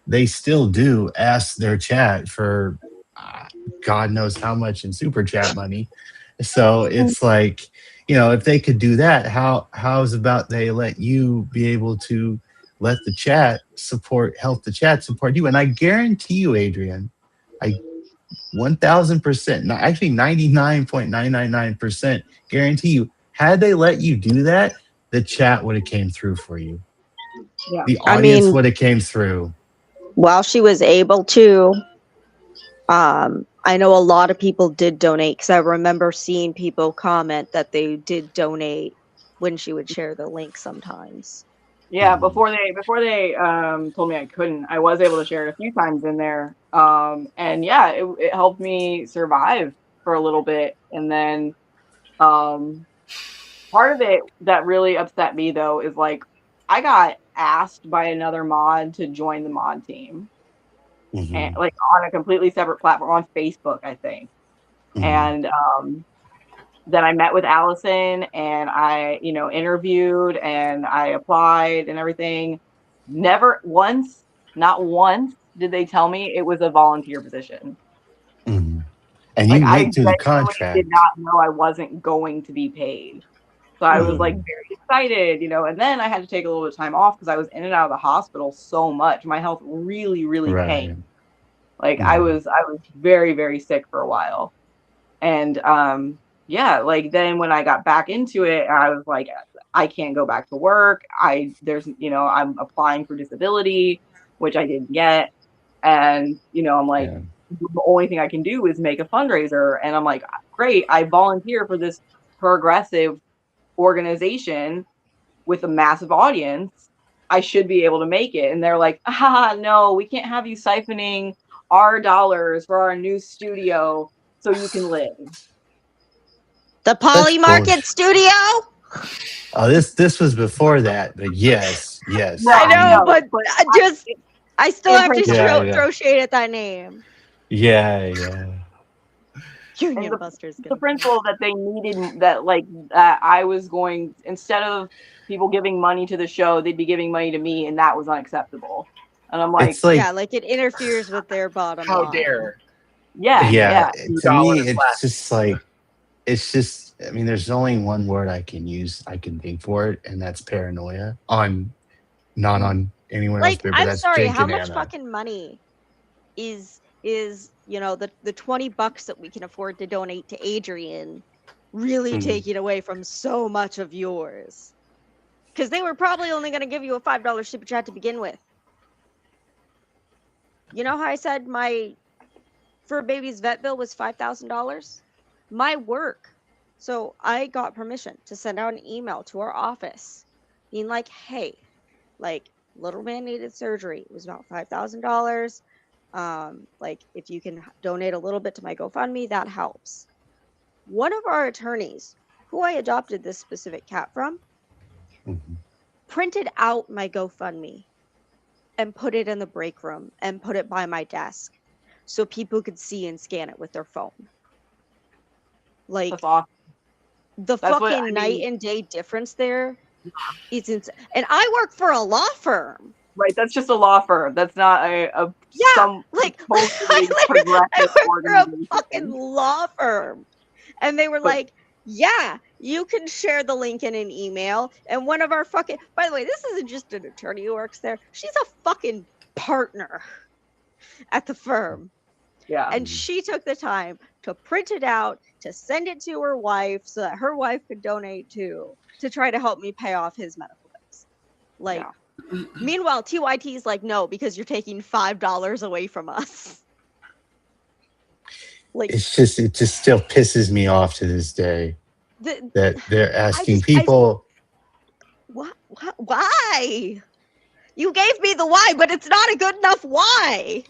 they still do ask their chat for God knows how much in super chat money. So it's like, if they could do that, how's about they let you be able to let the chat help the chat support you? And I guarantee you, Adrian, 1000%, actually 99.999% guarantee you, had they let you do that, the chat would have came through for you. Yeah. The audience would have came through. While she was able to, I know a lot of people did donate because I remember seeing people comment that they did donate when she would share the link sometimes. Yeah, before they told me I couldn't, I was able to share it a few times in there. And yeah, it helped me survive for a little bit. And then part of it that really upset me though is like I got asked by another mod to join the mod team. And like on a completely separate platform on Facebook, I think. And then I met with Allison and I, interviewed and I applied and everything. Not once did they tell me it was a volunteer position. And like, you went through the I contract. did not know I wasn't going to be paid. So I was like very excited, and then I had to take a little bit of time off because I was in and out of the hospital so much. My health really, really tanked. Like I was very, very sick for a while. And yeah, like then when I got back into it, I was like, I can't go back to work. I'm applying for disability, which I didn't get. And, I'm like, the only thing I can do is make a fundraiser. And I'm like, great, I volunteer for this progressive organization with a massive audience. I should be able to make it. And they're like, no, we can't have you siphoning our dollars for our new studio so you can live. The Poly Market Studio? Oh, this was before that, but yes. I know, but I still have to throw shade at that name. Yeah. Union Busters. The principle that they needed that I was going, instead of people giving money to the show, they'd be giving money to me, and that was unacceptable. And I'm like, it interferes with their bottom line. How dare? Yeah. To me, it's just like, I mean, there's only one word I can think for it, and that's paranoia. Not on anyone else. But I'm that's sorry, Jake how and much Anna. fucking money is the $20 that we can afford to donate to Adrian really taking away from so much of yours? Because they were probably only going to give you a $5 super chat to begin with. You know how I said my fur baby's vet bill was $5,000? My work. So I got permission to send out an email to our office being like, hey, little man needed surgery. It was about $5,000. If you can donate a little bit to my GoFundMe, that helps. One of our attorneys, who I adopted this specific cat from, printed out my GoFundMe and put it in the break room and put it by my desk so people could see and scan it with their phone. That's awesome. The fucking night and day difference there is insane. And I work for a law firm. Right, that's just a law firm. That's not I work for a fucking law firm. And they were like, yeah, you can share the link in an email. And one of our fucking, by the way, this isn't just an attorney who works there. She's a fucking partner at the firm. Yeah. And she took the time to print it out, to send it to her wife so that her wife could donate to try to help me pay off his medical bills. Meanwhile, TYT's like, no, because you're taking $5 away from us. It just still pisses me off to this day that they're asking people. Why? You gave me the why, but it's not a good enough why.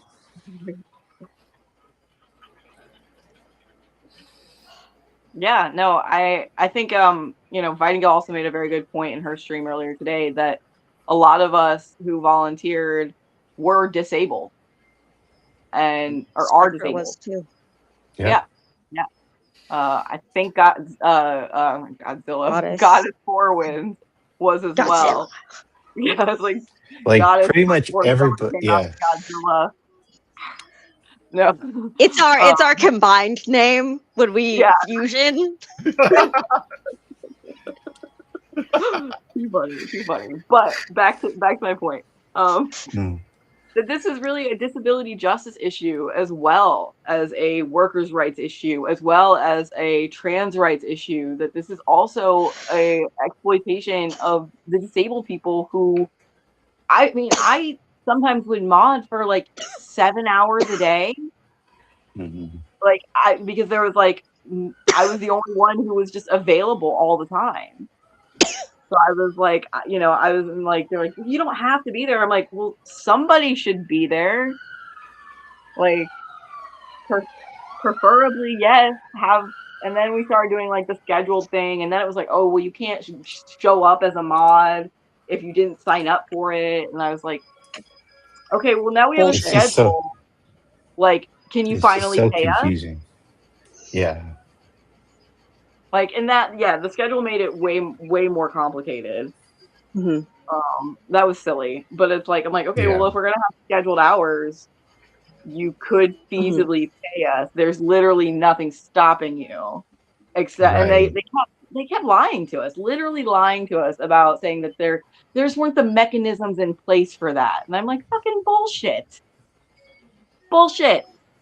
Yeah, no, I think Vitinga also made a very good point in her stream earlier today that a lot of us who volunteered were disabled and or are Spectre disabled. was too. Yeah. I think Godzilla, Goddess Four Winds was as well. Yeah, it's like Goddess pretty much or everybody. Yeah. Godzilla. No, it's our combined name when we fusion. Too funny. But back to my point. That this is really a disability justice issue as well as a workers' rights issue, as well as a trans rights issue, that this is also a exploitation of the disabled people who, I sometimes would mod for like 7 hours a day. Like because there was like, I was the only one who was just available all the time. So I was like, I was like, they're like, you don't have to be there. I'm like, well, somebody should be there. Like, preferably, yes. And then we started doing like the scheduled thing, and then it was like, oh, well, you can't show up as a mod if you didn't sign up for it. And I was like, okay, well, now we have a schedule. Like, can you finally pay confusing. us? Yeah. Like, in that, the schedule made it way more complicated. That was silly, but it's like, I'm like, okay, well, if we're gonna have scheduled hours, you could feasibly pay us. There's literally nothing stopping you, except, and they kept lying to us, literally lying to us about saying that there's weren't the mechanisms in place for that, and I'm like, fucking bullshit.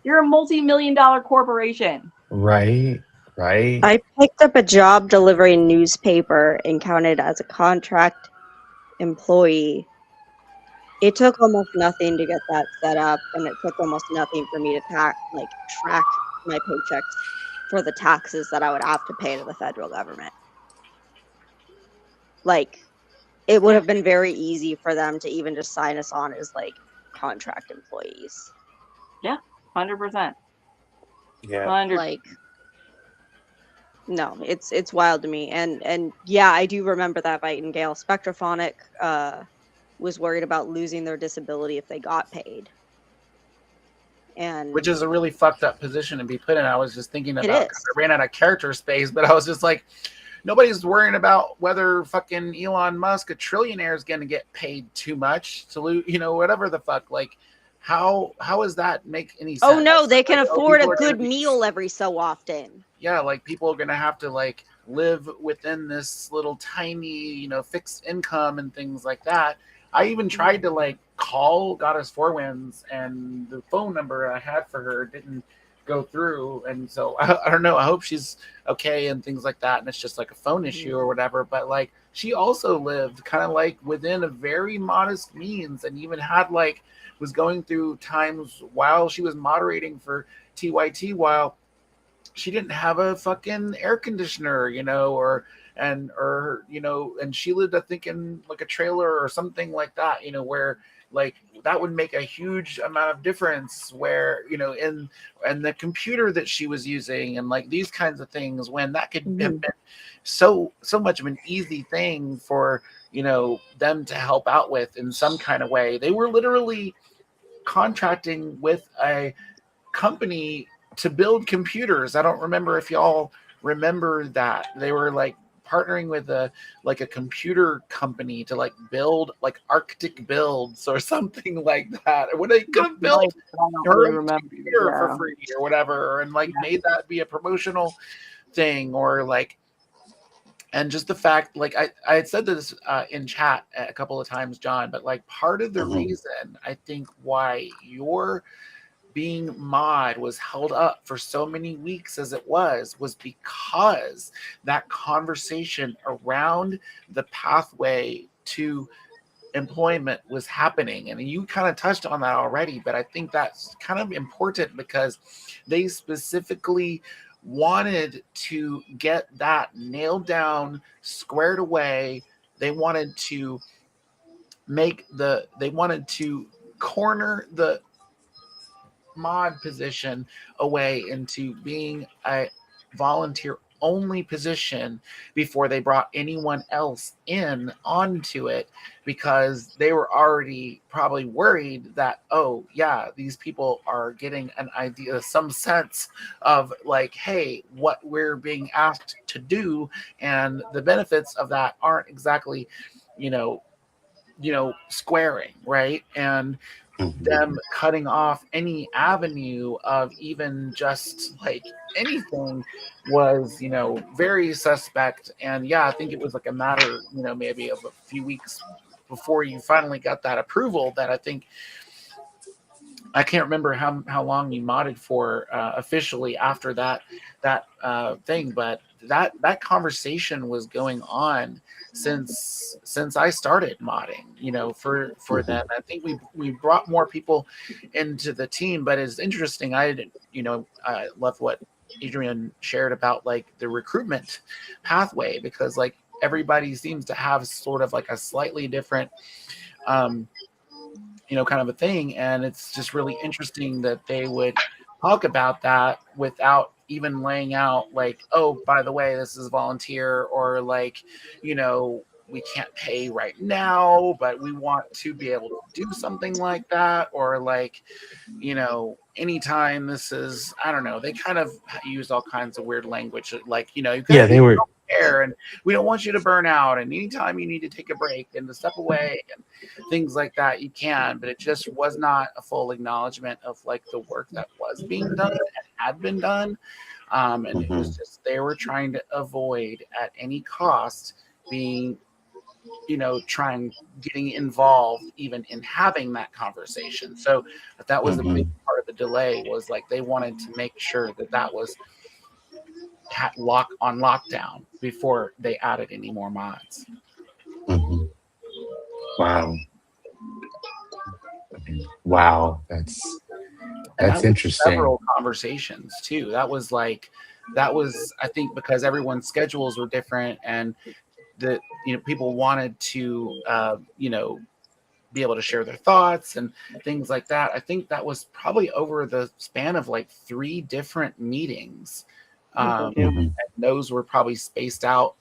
You're a multi-million-dollar corporation. Right. I picked up a job delivering newspaper and counted as a contract employee. It took almost nothing to get that set up, and it took almost nothing for me to track my paychecks for the taxes that I would have to pay to the federal government. Like, it would have been very easy for them to even just sign us on as like contract employees. Yeah, 100%. Yeah, 100. Like, no, it's wild to me, and yeah, I do remember that Vitingale. Spectraphonic was worried about losing their disability if they got paid, and which is a really fucked up position to be put in. I was just thinking about, I ran out of character space, but I was just like, nobody's worrying about whether fucking Elon Musk, a trillionaire, is going to get paid too much to lose, whatever the fuck. Like, how does that make any sense? Oh no, they can afford a good meal every so often. Yeah, like people are going to have to like live within this little tiny, fixed income and things like that. I even tried to like call Goddess Four Winds, and the phone number I had for her didn't go through, and so I don't know. I hope she's okay and things like that, and it's just like a phone issue or whatever. But like, she also lived kind of like within a very modest means, and even had like was going through times while she was moderating for TYT, while she didn't have a fucking air conditioner, and she lived, I think, in like a trailer or something like that, where like that would make a huge amount of difference, where in the computer that she was using, and like these kinds of things, when that could have been so much of an easy thing for them to help out with in some kind of way. They were literally contracting with a company to build computers. I don't remember if y'all remember that. They were like partnering with a computer company to like build like Arctic builds or something like that. When they could have built her computer for free or whatever, and like made that be a promotional thing, or like, and just the fact, like I had said this in chat a couple of times, John, but like part of the reason I think why your being mod was held up for so many weeks as it was because that conversation around the pathway to employment was happening. And you kind of touched on that already, but I think that's kind of important because they specifically wanted to get that nailed down, squared away. They wanted to corner the mod position away into being a volunteer only position before they brought anyone else in onto it, because they were already probably worried that, oh yeah, these people are getting an idea, some sense of like, hey, what we're being asked to do, and the benefits of that aren't exactly, squaring, right? And them cutting off any avenue of even just like anything was, very suspect. And yeah, I think it was like a matter, maybe of a few weeks before you finally got that approval, that I think, I can't remember how long you modded for officially after that thing, but that conversation was going on since I started modding, for them. I think we brought more people into the team, but it's interesting. I love what Adrian shared about like the recruitment pathway, because like everybody seems to have sort of like a slightly different kind of a thing. And it's just really interesting that they would talk about that without even laying out like, oh, by the way, this is volunteer, or like, we can't pay right now, but we want to be able to do something like that, or like, anytime this is, I don't know, they kind of used all kinds of weird language, like, you gotta they were air, and we don't want you to burn out, and anytime you need to take a break and to step away and things like that, you can. But it just was not a full acknowledgement of like the work that was being done and had been done. And it was just, they were trying to avoid at any cost being, getting involved even in having that conversation. So that was a big part of the delay, was like they wanted to make sure that was on lockdown before they added any more mods. Wow. Wow, that's interesting. Several conversations too. That was I think because everyone's schedules were different, and the people wanted to be able to share their thoughts and things like that. I think that was probably over the span of like 3 different meetings. And those were probably spaced out,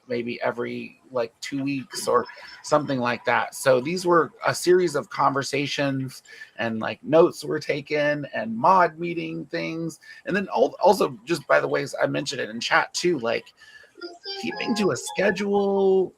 maybe every like 2 weeks or something like that. So these were a series of conversations, and like notes were taken, and mod meeting things. And then also, just by the ways I mentioned it in chat too, like keeping to a schedule,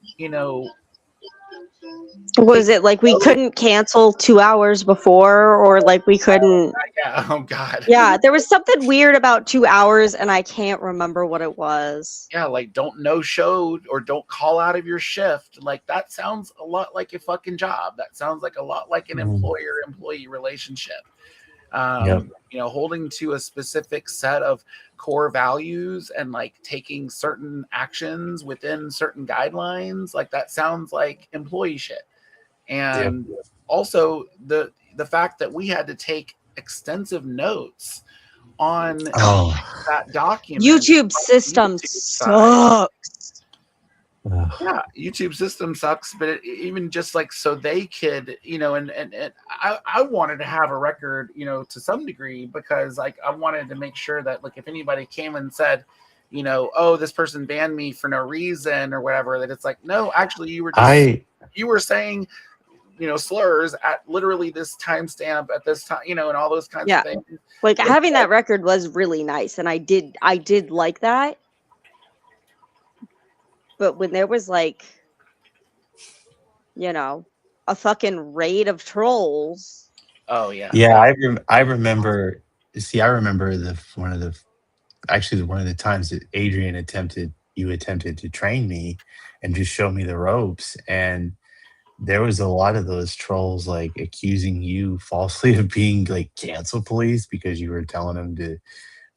Was it like we couldn't cancel 2 hours before, or like we couldn't? Yeah. Oh God. Yeah, there was something weird about 2 hours, and I can't remember what it was. Yeah, like don't no show or don't call out of your shift. Like that sounds a lot like a fucking job. That sounds like a lot like an employer-employee relationship. Holding to a specific set of core values and like taking certain actions within certain guidelines, like that sounds like employee shit. And also the fact that we had to take extensive notes on that document. YouTube system sucks. Yeah, YouTube system sucks, but even just like so they could, and I wanted to have a record, to some degree, because like I wanted to make sure that like if anybody came and said, oh, this person banned me for no reason or whatever, that it's like, no, actually you were saying, slurs at literally this timestamp at this time, and all those kinds of things. Like having that record was really nice, and I did like that. But when there was like, a fucking raid of trolls. Oh yeah. Yeah, I remember. See, I remember one of the times that Adrian attempted to train me and just show me the ropes, and there was a lot of those trolls like accusing you falsely of being like cancel police because you were telling them to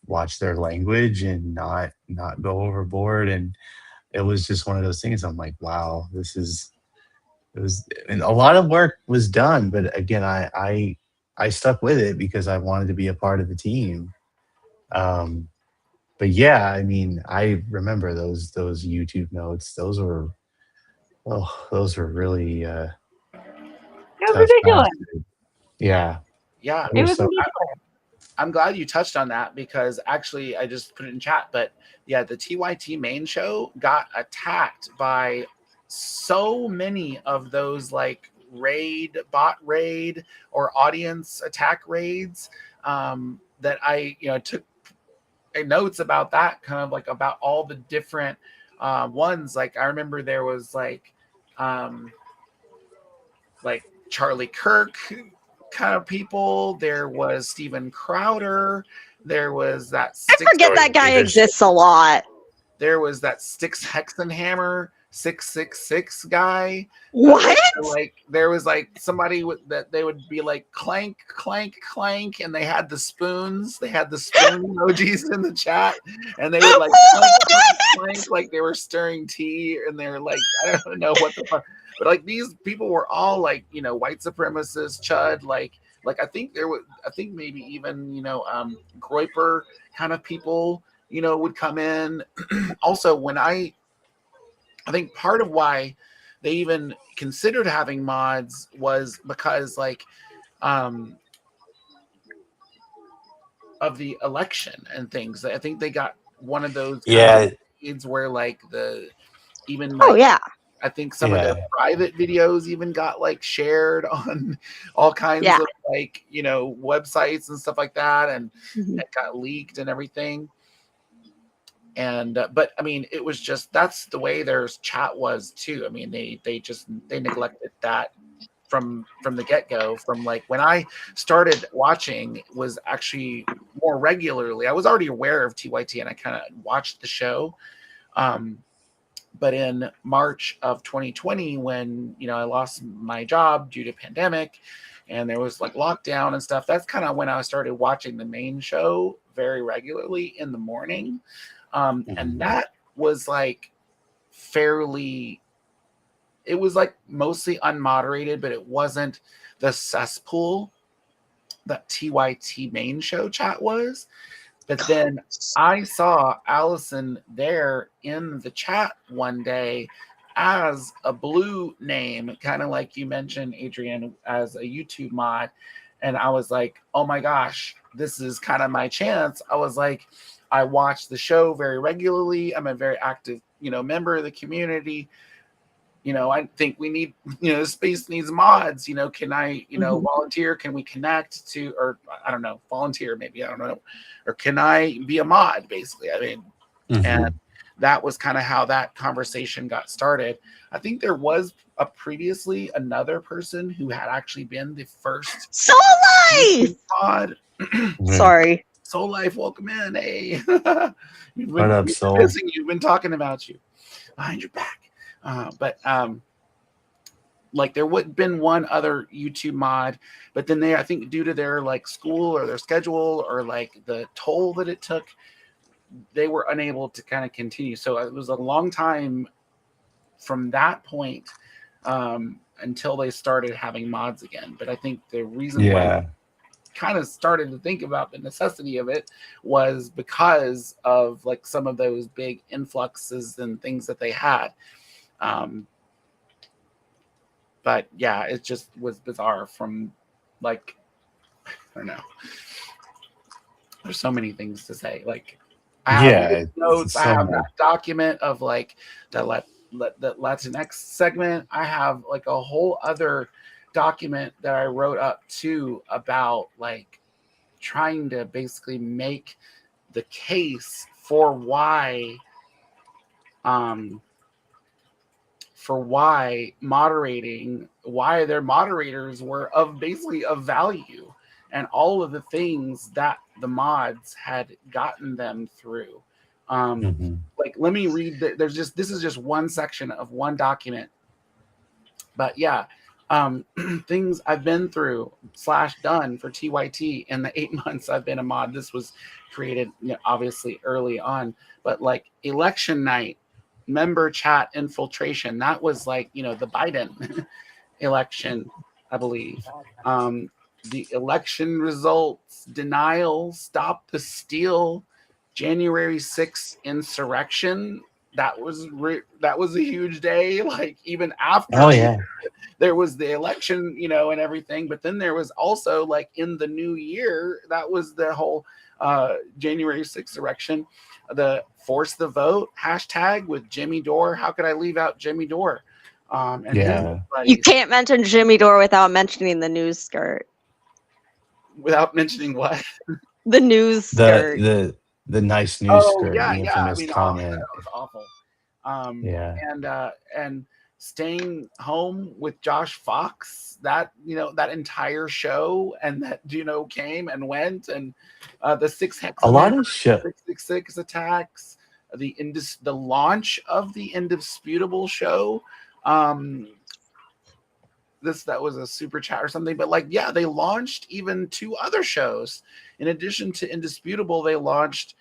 watch their language and not go overboard. And it was just one of those things. I'm like, wow, and a lot of work was done, but again, I stuck with it because I wanted to be a part of the team. But yeah, I mean, I remember those YouTube notes. Those were really it was ridiculous. Yeah. Yeah. It was ridiculous. I'm glad you touched on that, because actually I just put it in chat, but yeah, the TYT main show got attacked by so many of those like bot raid or audience attack raids, that I took notes about that, kind of like about all the different ones. Like I remember there was like Charlie Kirk kind of people. There was Steven Crowder. There was that. I forget that guy exists a lot. There was that Styx Hexenhammer 666 guy. What? Like there was like somebody that they would be like clank, clank, clank, and they had the spoons. They had the spoon emojis in the chat, and they would like clank, clank, clank, like they were stirring tea, and they're like, I don't know what the fuck. But like these people were all like, white supremacists, chud, like I think maybe even, Groiper kind of people, would come in. Also, when I think part of why they even considered having mods was because like of the election and things. I think they got one of those feeds where like I think some of their private videos even got like shared on all kinds of like, websites and stuff like that. And it got leaked and everything. And, but I mean, it was just, that's the way their chat was too. I mean, they neglected that from the get-go. From like when I started watching was actually more regularly. I was already aware of TYT and I kind of watched the show. But in March of 2020, when, I lost my job due to pandemic and there was like lockdown and stuff, that's kind of when I started watching the main show very regularly in the morning. And that was like it was like mostly unmoderated, but it wasn't the cesspool that TYT main show chat was. But then I saw Allison there in the chat one day as a blue name, kind of like you mentioned, Adrian, as a YouTube mod. And I was like, oh my gosh, this is kind of my chance. I was like, I watch the show very regularly. I'm a very active, member of the community. I think we need, the space needs mods. Can I, volunteer? Can we connect to, or I don't know, volunteer maybe, I don't know. Or can I be a mod, basically? I mean, and that was kind of how that conversation got started. I think there was previously another person who had actually been the first Soul Life mod. Sorry. Soul Life, welcome in. Hey. What up, Soul? You've been talking about you behind your back. But like there would have been one other YouTube mod, but then I think due to their like school or their schedule or like the toll that it took, they were unable to kind of continue. So it was a long time from that point until they started having mods again. But I think the reason why I kind of started to think about the necessity of it was because of like some of those big influxes and things that they had. But yeah, it just was bizarre from like, I don't know. There's so many things to say. Like I have notes, I have that document of like the Latinx segment. I have like a whole other document that I wrote up too about like trying to basically make the case for why moderating, why their moderators were of value, and all of the things that the mods had gotten them through. Like, let me read. This is just one section of one document, but yeah, things I've been through / done for TYT in the 8 months I've been a mod. This was created, obviously early on, but like election night, member chat infiltration. That was like, the Biden election, I believe. The election results, denial, stop the steal, January 6th insurrection, that was a huge day. Like even after there was the election, and everything. But then there was also like in the new year, that was the whole January 6th election, the force the vote hashtag with Jimmy Dore. How could I leave out Jimmy Dore? You can't mention Jimmy Dore without mentioning the news skirt. Without mentioning what? The news skirt. The nice news skirt. Yeah, the infamous comment. That was awful. And staying home with Josh Fox, that that entire show, and that came and went, and the 666 attacks, the launch of the Indisputable show. That was a super chat or something, but they launched even 2 other shows in addition to Indisputable. They launched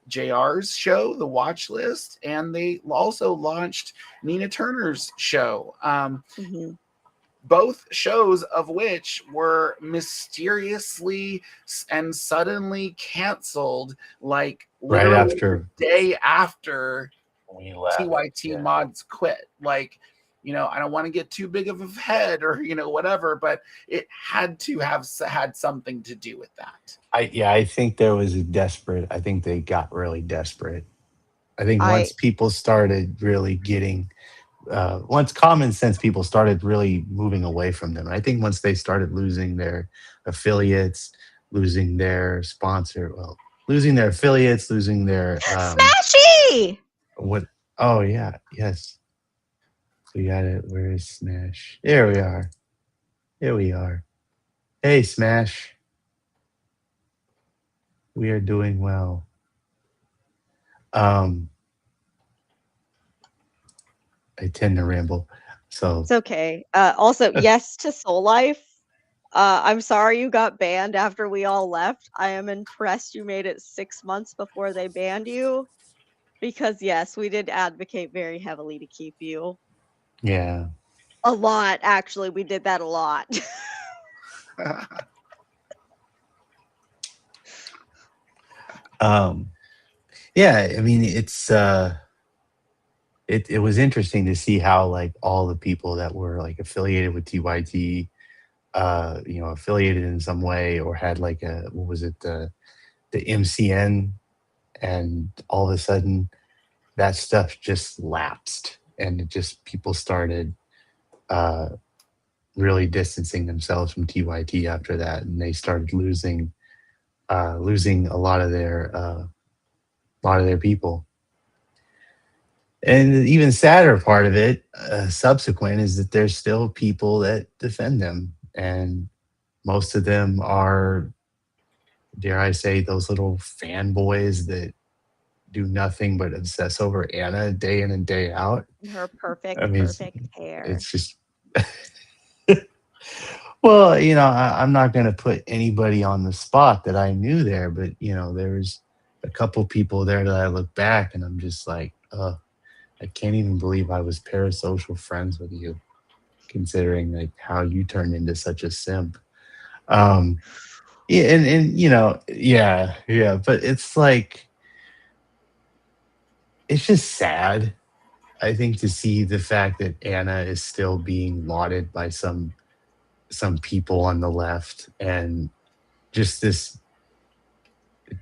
JR's show, The Watch List, and they also launched Nina Turner's show. Both shows of which were mysteriously and suddenly canceled, like right after the day after TYT Mods Quit. Like, I don't want to get too big of a head or whatever, but it had to have had something to do with that. I think there was I think they got really desperate. I think once people started really getting once common sense people started really moving away from them. I think once they started losing their affiliates, losing their sponsor, losing their affiliates, losing their Smashy. What? Oh yeah, yes. We got it. Where is Smash? There we are. Here we are. Hey, Smash. We are doing well. I tend to ramble, so it's okay. Also, yes to Soul Life. I'm sorry you got banned after we all left. I am impressed you made it 6 months before they banned you, because yes, we did advocate very heavily to keep you. Yeah. A lot, actually. We did that a lot. Yeah, I mean, it's it was interesting to see how like all the people that were like affiliated with TYT, affiliated in some way or had like what was it, the MCN, and all of a sudden that stuff just lapsed, and it just people started really distancing themselves from TYT after that, and they started losing a lot of their people. And the even sadder part of it, subsequent, is that there's still people that defend them, and most of them are, dare I say, those little fanboys that do nothing but obsess over Anna day in and day out. Her perfect hair. It's just, well, I'm not going to put anybody on the spot that I knew there, but there's a couple people there that I look back and I'm just like, I can't even believe I was parasocial friends with you, considering like how you turned into such a simp. Yeah, but it's like, it's just sad, I think, to see the fact that Anna is still being lauded by some people on the left, and just this,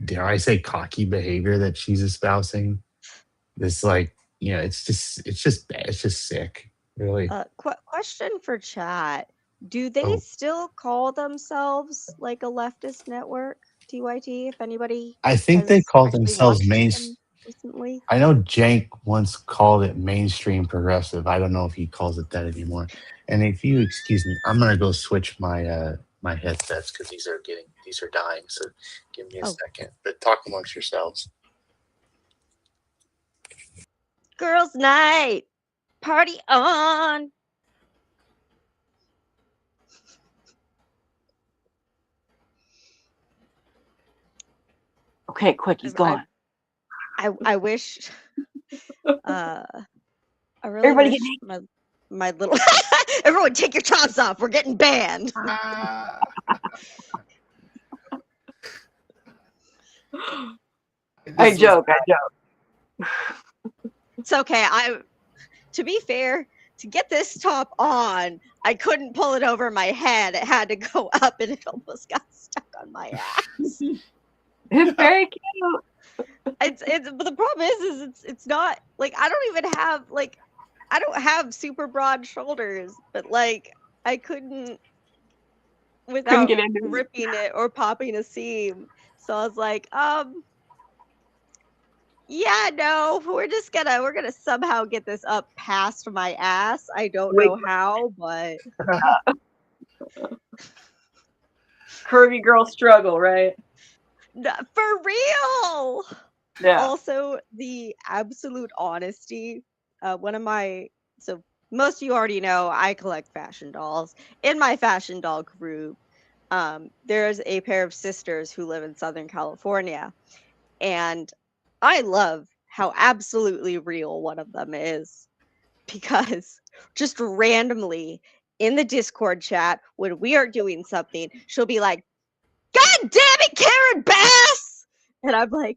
dare I say, cocky behavior that she's espousing. This like, it's just bad. It's just sick, really. Question for chat. Do they still call themselves like a leftist network, TYT? If anybody, I think they call themselves recently. I know Jank once called it mainstream progressive. I don't know if he calls it that anymore. And if you excuse me, I'm gonna go switch my my headsets because these are dying. So give me a second. But talk amongst yourselves. Girls' night, party on. Okay, quick, he's gone. I wish. I really Everybody wish my little. Everyone, take your tops off. We're getting banned. I joke. It's okay. To be fair, to get this top on, I couldn't pull it over my head. It had to go up, and it almost got stuck on my ass. It's very cute. But the problem is it's not like I don't have super broad shoulders, but like I couldn't without ripping it or popping a seam. So I was like, yeah, no, we're gonna somehow get this up past my ass. I don't know how, but curvy girl struggle, right? For real. Yeah. Also, the absolute honesty. So most of you already know I collect fashion dolls. In my fashion doll group, there's a pair of sisters who live in Southern California, and I love how absolutely real one of them is, because just randomly in the Discord chat when we are doing something, she'll be like, "God damn it, Karen Bass!" And I'm like,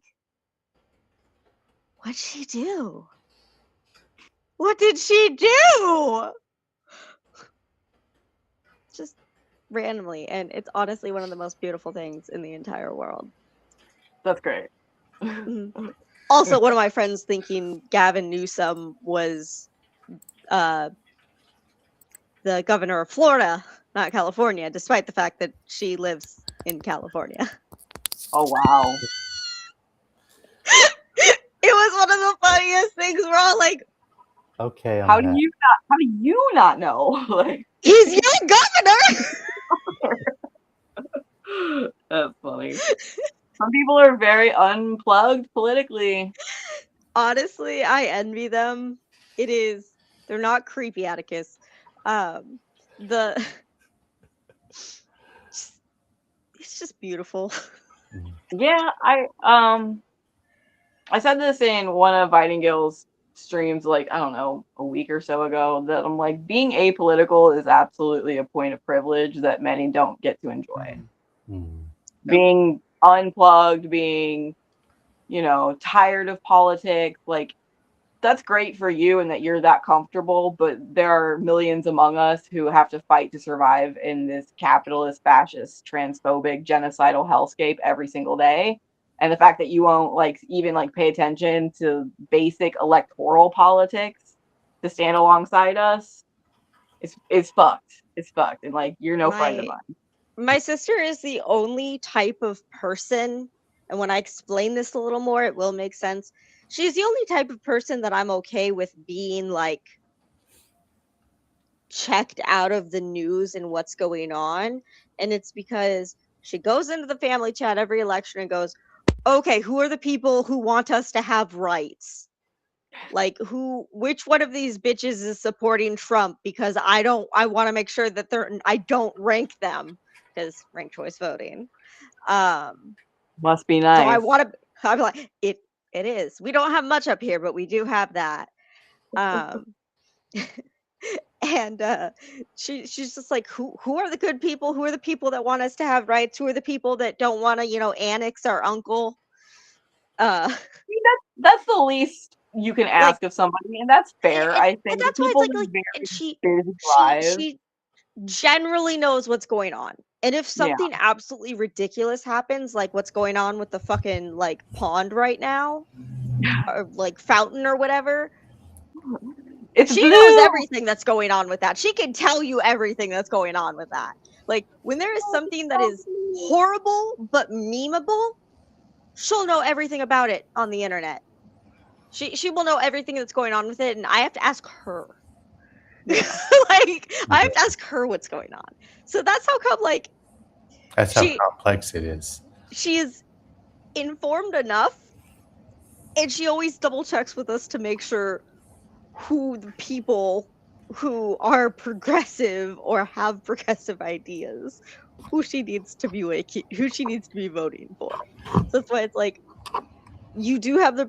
what'd she do? What did she do? Just randomly. And it's honestly one of the most beautiful things in the entire world. That's great. Also, one of my friends thinking Gavin Newsom was the governor of Florida, not California, despite the fact that she lives in California. Oh, wow. It was one of the funniest things. We're all like, okay. How do you not know? Like, he's your governor. That's funny. Some people are very unplugged politically. Honestly, I envy them. They're not creepy, Atticus. It's just beautiful. Yeah, I said this in one of Nightingale's streams, like, I don't know, a week or so ago, that I'm like, being apolitical is absolutely a point of privilege that many don't get to enjoy. Being unplugged, being, tired of politics, like, that's great for you and that you're that comfortable, but there are millions among us who have to fight to survive in this capitalist, fascist, transphobic, genocidal hellscape every single day. And the fact that you won't even pay attention to basic electoral politics to stand alongside us, it's fucked. It's fucked. And you're no friend of mine. My sister is the only type of person, and when I explain this a little more, it will make sense. She's the only type of person that I'm okay with being checked out of the news and what's going on. And it's because she goes into the family chat every election and goes, okay, who are the people who want us to have rights? Which one of these bitches is supporting Trump? Because I want to make sure that I don't rank them, because ranked choice voting. Must be nice. So I'm like, it is. We don't have much up here, but we do have that. And she's just like, who are the good people? Who are the people that want us to have rights? Who are the people that don't want to, annex our uncle? That's the least you can ask of somebody, and that's fair. I think that's people she generally knows what's going on. And if something absolutely ridiculous happens, like what's going on with the fucking pond right now, or fountain or whatever, she knows everything that's going on with that. She can tell you everything that's going on with that. When there is something that is horrible but memeable, she'll know everything about it on the internet. She will know everything that's going on with it, and I have to ask her. I have to ask her what's going on. So that's how come that's how complex it is. She is informed enough, and she always double checks with us to make sure who the people who are progressive or have progressive ideas, who she needs to be voting for. So that's why it's you do have the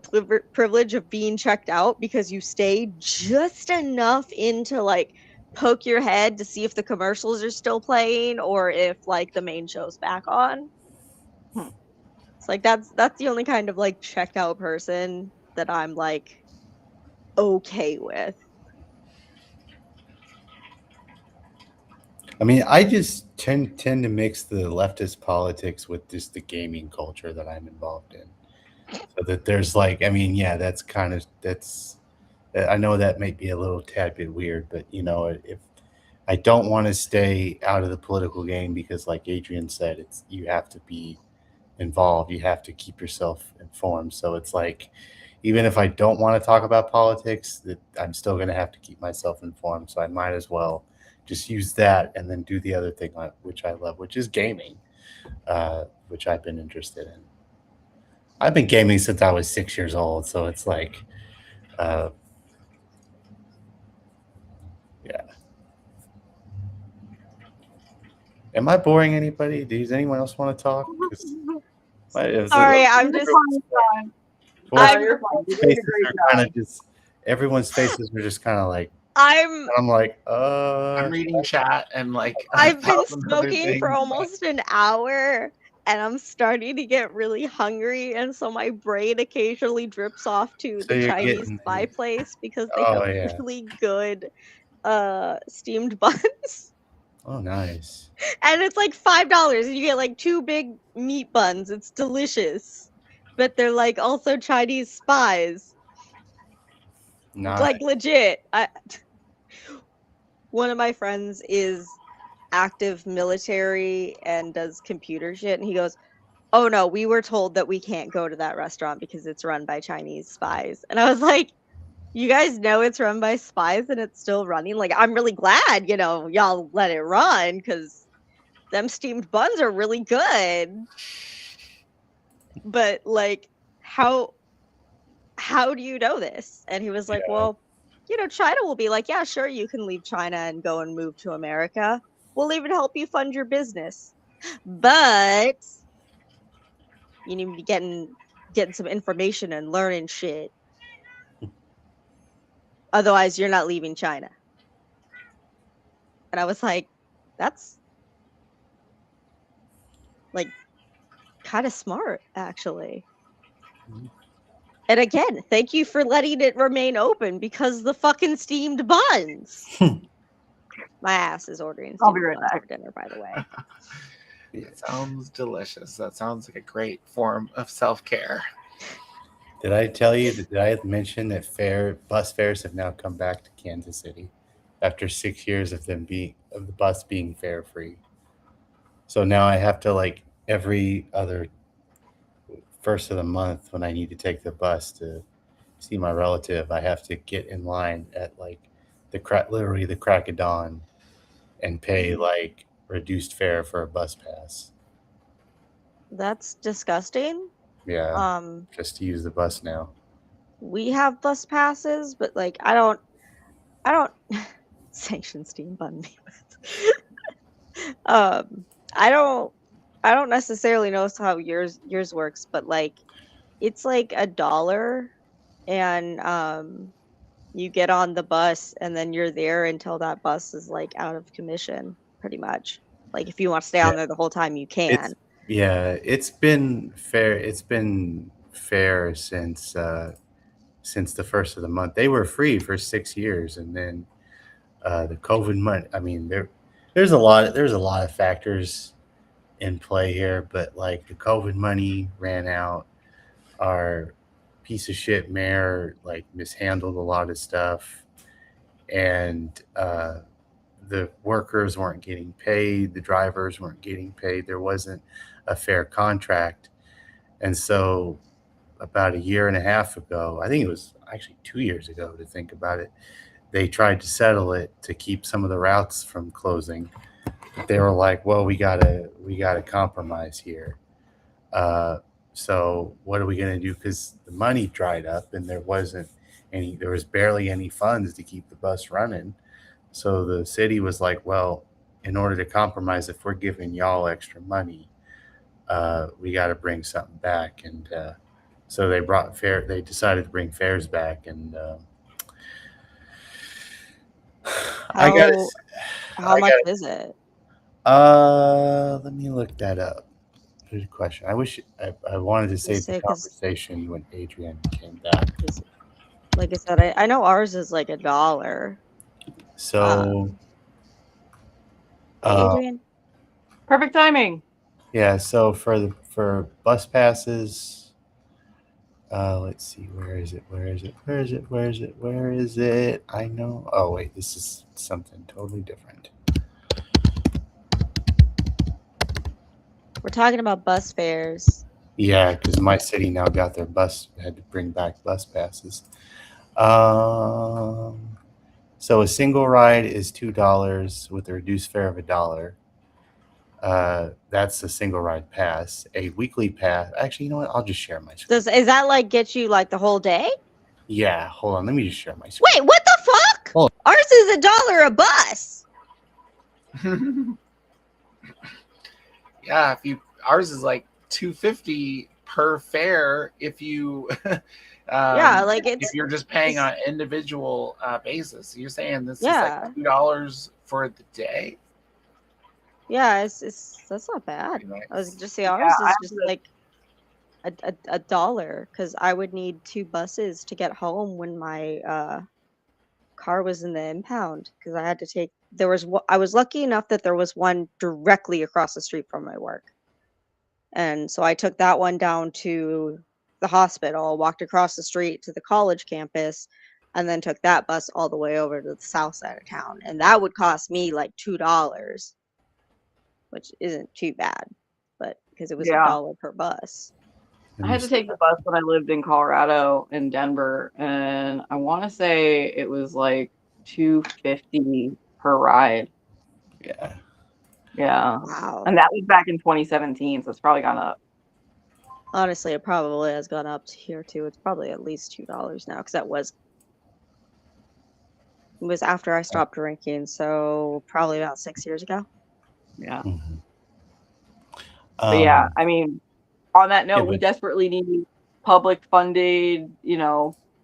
privilege of being checked out, because you stay just enough in to poke your head to see if the commercials are still playing or if the main show's back on. It's that's the only kind of checked out person that I'm okay with. I mean, I just tend to mix the leftist politics with just the gaming culture that I'm involved in. So that there's like, I mean, yeah, that's I know that might be a little tad bit weird, but if I don't want to stay out of the political game because, like Adrian said, you have to be involved. You have to keep yourself informed. So it's like, even if I don't want to talk about politics, that I'm still going to have to keep myself informed. So I might as well just use that and then do the other thing which I love, which is gaming, which I've been interested in. I've been gaming since I was 6 years old, so it's like, yeah. Am I boring anybody? Does anyone else want to talk? Sorry, I'm just. Everyone's faces were just kind of like. I'm like, I'm reading chat and like. I've been smoking for almost an hour, and I'm starting to get really hungry, and so my brain occasionally drips off to the Chinese spy place because they have really good steamed buns. Oh, nice. And it's like $5, and you get like 2 big meat buns. It's delicious, but they're like also Chinese spies. Nice. Like legit. One of my friends is active military and does computer shit, and he goes, "Oh no, we were told that we can't go to that restaurant because it's run by Chinese spies." And I was like, you guys know it's run by spies and it's still running? Like, I'm really glad, y'all let it run, because them steamed buns are really good. But like, how do you know this? And he was like, well, China will be like, yeah, sure, you can leave China and go and move to America. We'll even help you fund your business. But you need to be getting some information and learning shit. Otherwise, you're not leaving China. And I was like, that's like kind of smart, actually. And again, thank you for letting it remain open, because the fucking steamed buns. My ass is ordering steamed buns for dinner, by the way. It sounds delicious. That sounds like a great form of self-care. Did I tell you? Did I mention that bus fares have now come back to Kansas City after 6 years of the bus being fare free? So now I have to, like, every other first of the month when I need to take the bus to see my relative, I have to get in line at like literally the crack of dawn and pay like reduced fare for a bus pass. That's disgusting. Yeah. Just to use the bus now. We have bus passes, but like I don't sanction steam bun me. I don't necessarily know how yours works, but like it's like $1, and you get on the bus and then you're there until that bus is like out of commission, pretty much. Like if you want to stay on there the whole time, you can. It's been fair. It's been fair since the first of the month. They were free for 6 years, and then the COVID money. I mean, there's a lot of factors in play here, but like the COVID money ran out. Our piece of shit mayor like mishandled a lot of stuff, and the workers weren't getting paid, the drivers weren't getting paid. There wasn't a fair contract. And so about 1.5 years ago, I think it was actually 2 years ago to think about it, they tried to settle it to keep some of the routes from closing. They were like, well, we gotta compromise here. So what are we going to do? Because the money dried up and there was barely any funds to keep the bus running. So the city was like, well, in order to compromise, if we're giving y'all extra money, we got to bring something back. And so they decided to bring fares back. And how much is it? Let me look that up. Good question. I wish I wanted to save the conversation when Adrian came back. Like I said, I know ours is like $1. So, Hey, Adrian. Perfect timing. Yeah. So for bus passes, let's see. Where is it? Where is it? Where is it? Where is it? Where is it? I know. Oh wait, this is something totally different. We're talking about bus fares. Yeah, because my city now got their had to bring back bus passes. So a single ride is $2 with a reduced fare of $1. That's a single ride pass. A weekly pass. Actually, you know what? I'll just share my screen. Is that like get you like the whole day? Yeah, hold on. Let me just share my screen. Wait, what the fuck? Hold Ours is $1 a bus. Yeah, ours is like $2.50 per fare if you Yeah, like if you're just paying on individual basis. You're saying this is like $2 for the day? Yeah, that's not bad. Nice. I was just say ours is just like $1 because I would need 2 buses to get home when my car was in the impound because I had to take. I was lucky enough that there was one directly across the street from my work, and so I took that one down to the hospital, walked across the street to the college campus, and then took that bus all the way over to the south side of town, and that would cost me like $2. Which isn't too bad, but because it was $1 per bus. I had to take the bus when I lived in Colorado in Denver, and I want to say it was like $2.50 per ride. Yeah. Yeah. Wow. And that was back in 2017, so it's probably gone up. Honestly, it probably has gone up here too. It's probably at least $2 now because it was after I stopped drinking, so probably about 6 years ago. Yeah. Mm-hmm. But yeah, I mean, on that note, we desperately need public funded,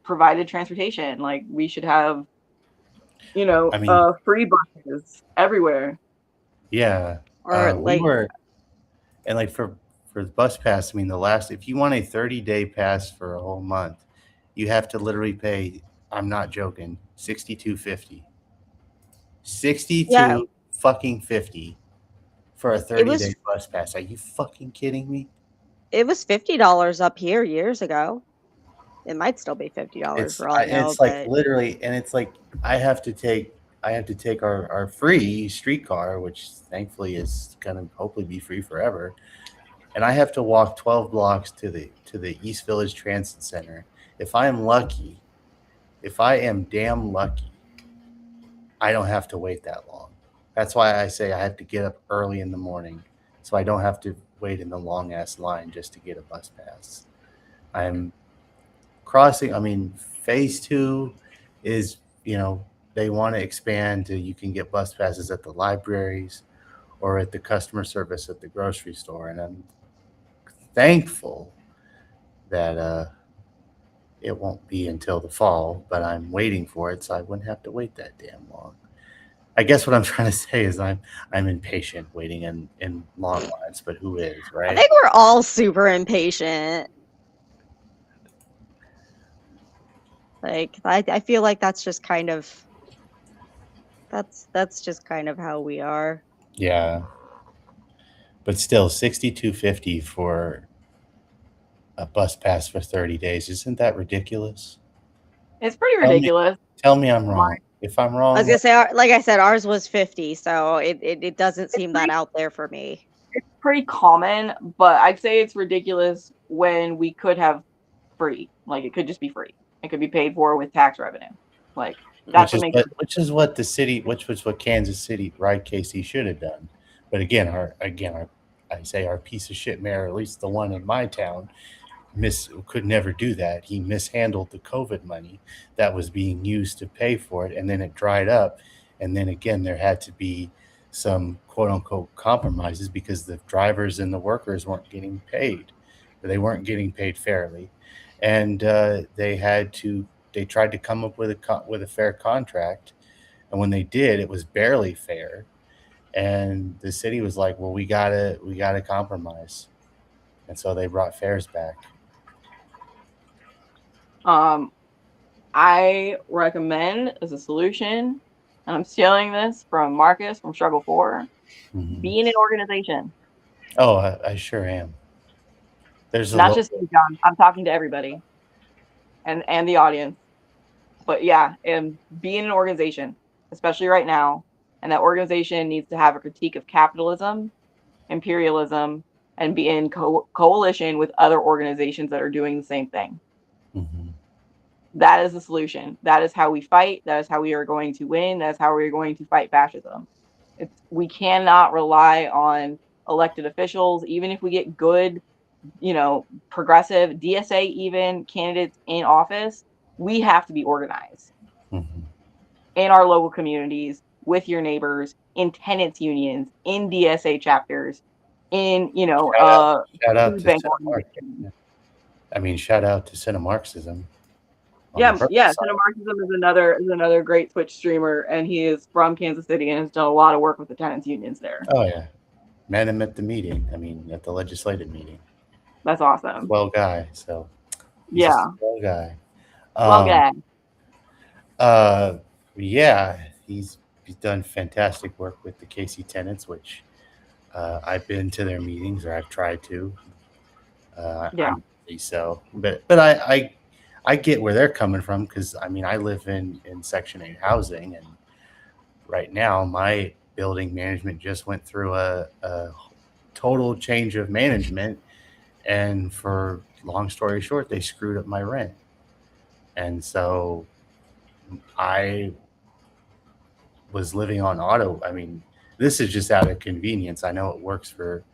provided transportation. Like we should have, free buses everywhere. Yeah. Or like for the bus pass, I mean, if you want a 30-day pass for a whole month, you have to literally pay, I'm not joking, $62.50. $62.50 for a 30-day bus pass. Are you fucking kidding me? It was $50 up here years ago. It might still be $50 for all I know. It's like literally, and it's like I have to take our free streetcar, which thankfully is gonna hopefully be free forever, and I have to walk 12 blocks to the East Village Transit Center. If I am damn lucky, I don't have to wait that long. That's why I say I have to get up early in the morning, so I don't have to wait in the long ass line just to get a bus pass. I'm crossing. I mean, phase 2 is, they want to expand to you can get bus passes at the libraries or at the customer service at the grocery store. And I'm thankful that it won't be until the fall, but I'm waiting for it so I wouldn't have to wait that damn long. I guess what I'm trying to say is I'm impatient waiting in long lines, but who is, right? I think we're all super impatient. Like I feel like that's just kind of how we are. Yeah. But still, $62.50 for a bus pass for 30 days. Isn't that ridiculous? It's pretty ridiculous. Tell me I'm wrong. If I'm wrong, I was gonna say, like I said, ours was 50, so it doesn't seem that out there for me. It's pretty common, but I'd say it's ridiculous when we could have free. Like it could just be free. It could be paid for with tax revenue. Like that's which is what Kansas City, right, KC should have done. But again, our piece of shit mayor, at least the one in my town, could never do that. He mishandled the COVID money that was being used to pay for it, and then it dried up. And then again, there had to be some quote unquote compromises because the drivers and the workers weren't getting paid. They weren't getting paid fairly, and they tried to come up with a fair contract, and when they did, it was barely fair. And the city was like, "Well, we gotta compromise," and so they brought fares back. I recommend as a solution, and I'm stealing this from Marcus from Struggle 4, be in an organization. Oh, I sure am. There's not just you, John. I'm talking to everybody and the audience. But yeah, and be in an organization, especially right now. And that organization needs to have a critique of capitalism, imperialism, and be in coalition with other organizations that are doing the same thing. Mm-hmm. That is the solution. That is how we fight. That is how we are going to win. That is how we are going to fight fascism. We cannot rely on elected officials, even if we get good, progressive DSA even candidates in office. We have to be organized in our local communities, with your neighbors, in tenants unions, in DSA chapters, in shout out food to bank organizations. I mean, shout out to Cinemarxism. Yeah. Cinemarxism is another great Twitch streamer, and he is from Kansas City and has done a lot of work with the tenants unions there. Oh yeah, met him at the meeting. I mean, at the legislative meeting. That's awesome. Well guy. So he's a well guy. Yeah, he's done fantastic work with the KC tenants, which I've been to their meetings, or I've tried to. So, but I get where they're coming from, because I mean, I live in Section 8 housing, and right now my building management just went through a total change of management, and for long story short, they screwed up my rent. And so I was living on auto. I mean, this is just out of convenience. I know it works for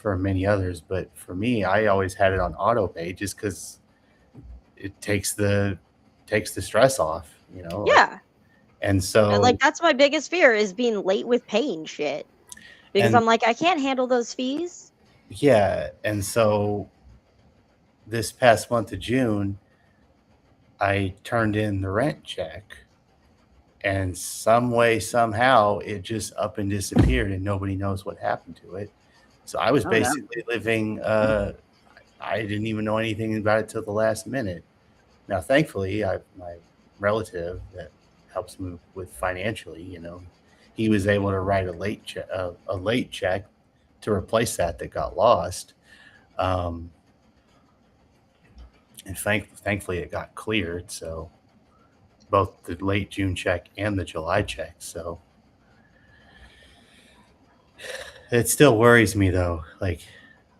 many others, but for me, I always had it on auto pay, just because it takes the stress off, Yeah. And so, like, that's my biggest fear, is being late with paying shit, because I'm like, I can't handle those fees. Yeah. And so this past month of June, I turned in the rent check, and some way, somehow, it just up and disappeared, and nobody knows what happened to it. So I was basically living, I didn't even know anything about it till the last minute. Now, thankfully, my relative that helps me with financially, he was able to write a late check to replace that got lost. And thankfully it got cleared. So both the late June check and the July check. So it still worries me, though. Like,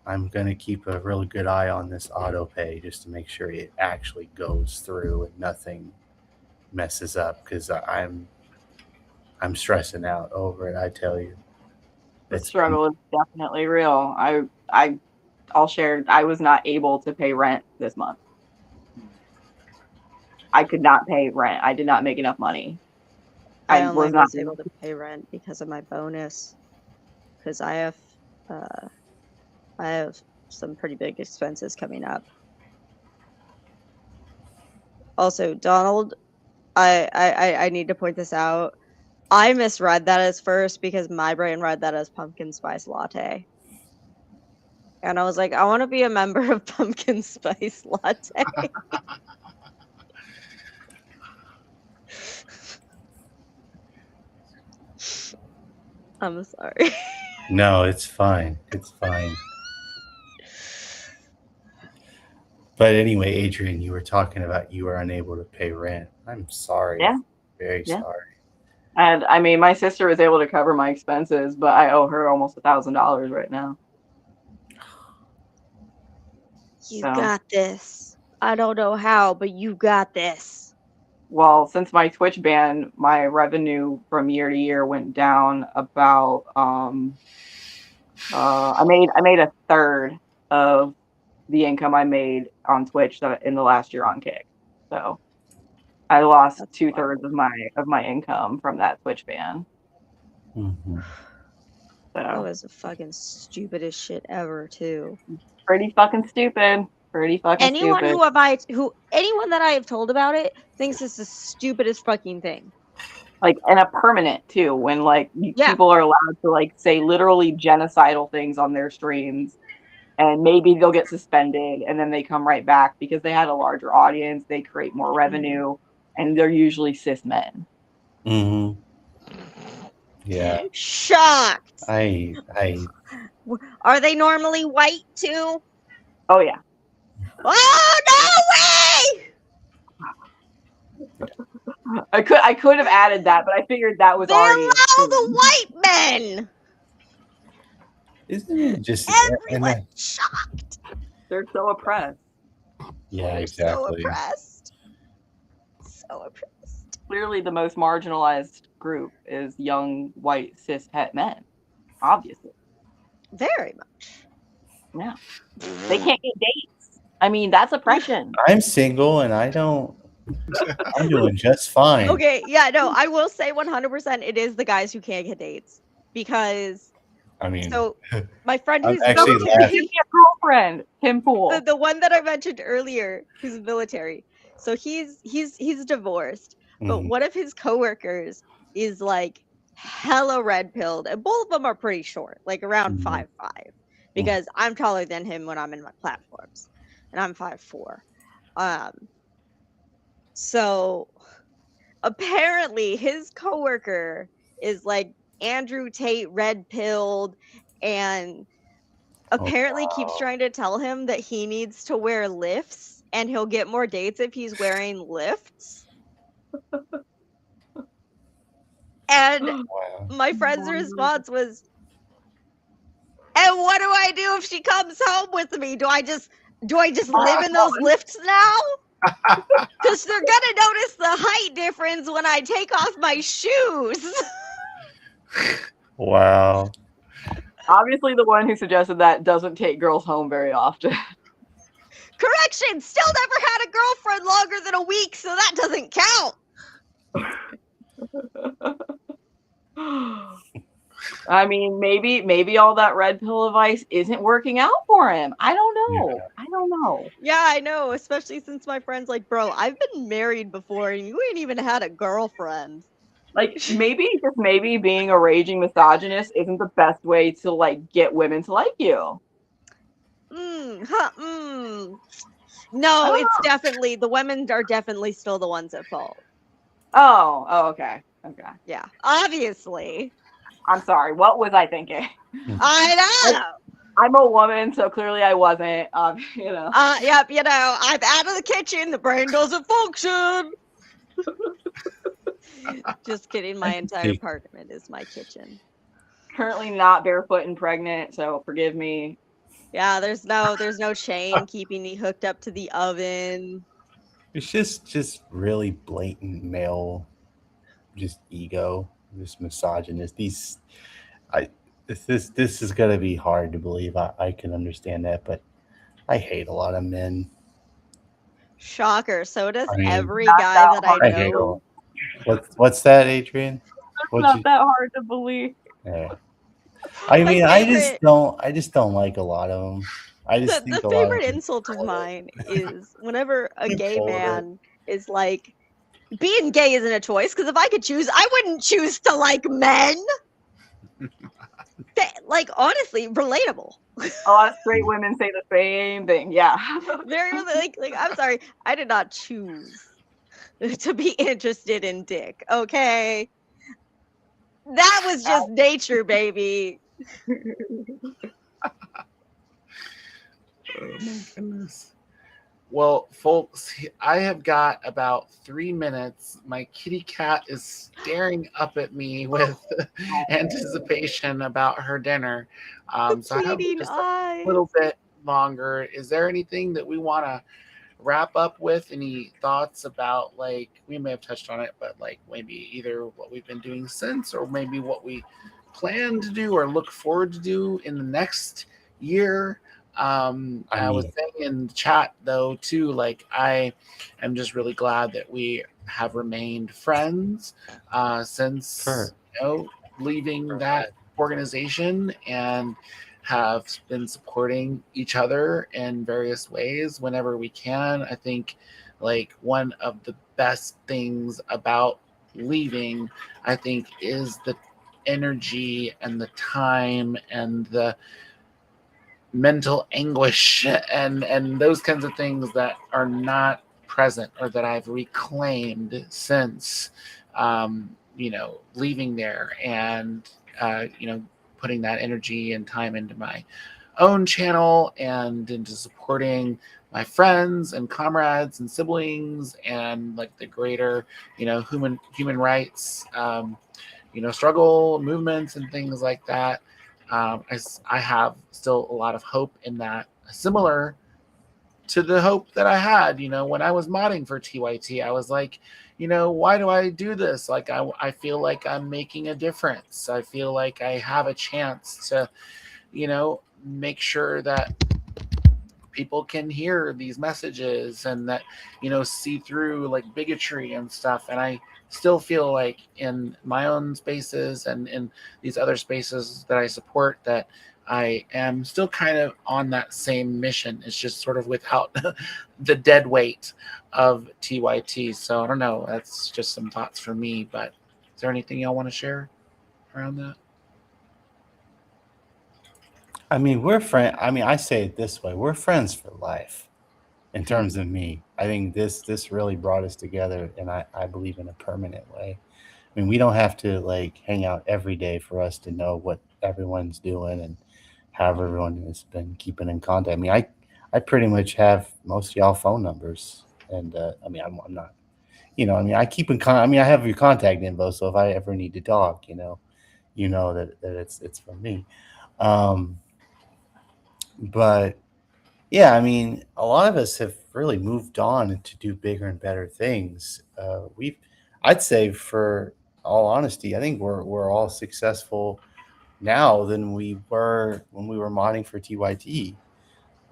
I'm going to keep a really good eye on this auto pay, just to make sure it actually goes through and nothing messes up, because I'm stressing out over it. I tell you, the struggle is definitely real. I'll share. I was not able to pay rent this month. I could not pay rent. I did not make enough money. I only was able to pay rent because of my bonus, because I have some pretty big expenses coming up. Also, Donald, I need to point this out. I misread that as first, because my brain read that as pumpkin spice latte. And I was like, I want to be a member of pumpkin spice latte. I'm sorry. No, it's fine. It's fine. But anyway, Adrian, you were talking about you were unable to pay rent. I'm sorry. Yeah. Very sorry. And I mean, my sister was able to cover my expenses, but I owe her almost $1,000 right now. You got this. I don't know how, but you got this. Well, since my Twitch ban, my revenue from year to year went down about I made a third of the income I made on Twitch in the last year on Kick. So I lost 2/3 of my income from that Twitch ban. Mm-hmm. That was the fucking stupidest shit ever, too. Pretty fucking stupid. Anyone anyone that I have told about it thinks it's the stupidest fucking thing. Like, and a permanent too, when people are allowed to say literally genocidal things on their streams, and maybe they'll get suspended and then they come right back because they had a larger audience, they create more revenue, and they're usually cis men. Mm-hmm. Yeah. Shocked. Are they normally white too? Oh yeah. Oh no way! I could have added that, but I figured that was they already allow the white men. Isn't it just everyone shocked? They're so oppressed. Yeah, They're exactly. So oppressed. So oppressed. Clearly, the most marginalized group is young white cis het men. Obviously. Very much. Yeah. They can't get dates. I mean, that's oppression. I'm single and I'm doing just fine. Okay, yeah, no, I will say 100% it is the guys who can't get dates because I mean, so my friend I'm who's actually military, give me a girlfriend, Tim Pool. the one that I mentioned earlier who's military. So he's divorced, but one of his coworkers is like hella red pilled, and both of them are pretty short, like around 5'5", because I'm taller than him when I'm in my platforms, and I'm 5'4". So apparently his coworker is like Andrew Tate red pilled and apparently keeps trying to tell him that he needs to wear lifts and he'll get more dates if he's wearing lifts. And my friend's response was, and what do I do if she comes home with me? Do I just live in those lifts now? Because they're gonna notice the height difference when I take off my shoes. Wow. Obviously, the one who suggested that doesn't take girls home very often. Correction, still never had a girlfriend longer than a week, so that doesn't count. I mean, maybe all that red pill advice isn't working out for him. I don't know. Yeah. I don't know. Yeah, I know, especially since my friend's like, bro, I've been married before and you ain't even had a girlfriend. Like, maybe being a raging misogynist isn't the best way to, like, get women to like you. No, it's definitely, the women are definitely still the ones at fault. Oh, okay. Okay. Yeah, obviously. I'm sorry. What was I thinking? I know. I'm a woman, so clearly I wasn't. You know. Yep. You know, I'm out of the kitchen. The brain doesn't function. Just kidding. My entire apartment is my kitchen. Currently not barefoot and pregnant, so forgive me. Yeah, there's no chain keeping me hooked up to the oven. It's just really blatant male, just ego, just misogynist. This is gonna be hard to believe. I can understand that, but I hate a lot of men. Shocker. So does every guy that I know. What's that, Adrian? It's not that hard to believe. Yeah. I mean, I just don't like a lot of them. I just think the favorite insult of mine is whenever a gay man is like, being gay isn't a choice, because if I could choose, I wouldn't choose to like men. Like, honestly, relatable. A lot of straight women say the same thing. Yeah. Very like I'm sorry, I did not choose to be interested in dick. Okay, that was just nature, baby. Oh my goodness. Well, folks, I have got about 3 minutes. My kitty cat is staring up at me with anticipation about her dinner. So I have just a little bit longer. Is there anything that we want to wrap up with? Any thoughts about, like, we may have touched on it, but like maybe either what we've been doing since, or maybe what we plan to do or look forward to do in the next year? I was saying in the chat though too, like, I am just really glad that we have remained friends since leaving that organization, and have been supporting each other in various ways whenever we can. I think, like, one of the best things about leaving, I think, is the energy and the time and the mental anguish and those kinds of things that are not present or that I've reclaimed since, leaving there and, putting that energy and time into my own channel and into supporting my friends and comrades and siblings and like the greater, human rights, struggle movements and things like that. I have still a lot of hope in that, similar to the hope that I had, when I was modding for TYT. I was like, why do I do this? Like, I feel like I'm making a difference. I feel like I have a chance to, make sure that people can hear these messages and that, see through like bigotry and stuff. And I still feel like in my own spaces and in these other spaces that I support that I am still kind of on that same mission. It's just sort of without the dead weight of TYT. So I don't know. That's just some thoughts for me. But is there anything y'all want to share around that? I mean, we're friends. I mean, I say it this way: we're friends for life. In terms of me, I think this really brought us together, and I believe in a permanent way. I mean, we don't have to like hang out every day for us to know what everyone's doing and how everyone has been keeping in contact. I mean, I pretty much have most of y'all phone numbers, and I mean, I'm not, I mean, I keep in I mean, I have your contact info, so if I ever need to talk, that it's from me. But yeah, I mean, a lot of us have really moved on to do bigger and better things. I'd say, for all honesty, I think we're all successful now than we were when we were modding for TYT.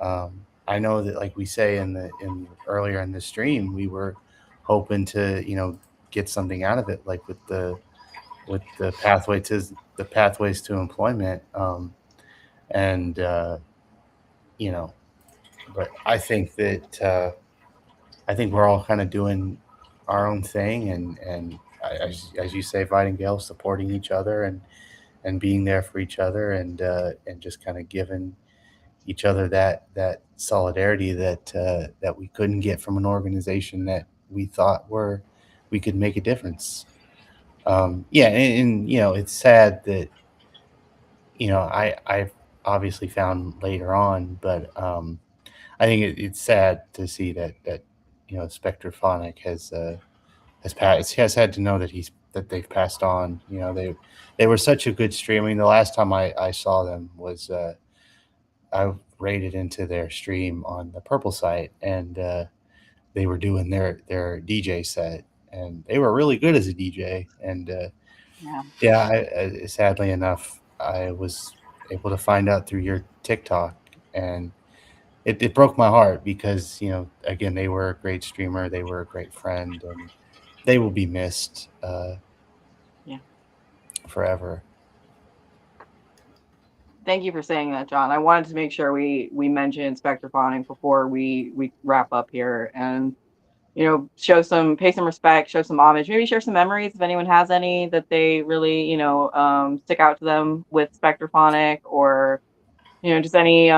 I know that, like we say in earlier in the stream, we were hoping to get something out of it, like with the pathways to employment, and but I think that I think we're all kind of doing our own thing, and as you say, Fighting Gale, supporting each other and being there for each other, and just kind of giving each other that solidarity that we couldn't get from an organization that we thought we could make a difference. Yeah, and it's sad that I've obviously found later on, but I think it's sad to see that Spectraphonic has had to know that they've passed on. They were such a good stream. I mean, the last time I saw them was I raided into their stream on the Purple site, and they were doing their DJ set, and they were really good as a DJ. And sadly enough, I was able to find out through your TikTok, and it broke my heart because, again, they were a great streamer. They were a great friend, and they will be missed forever. Thank you for saying that, John. I wanted to make sure we mentioned Spectraphonic before we wrap up here, and pay some respect, show some homage, maybe share some memories if anyone has any that they really stick out to them with Spectraphonic, or just any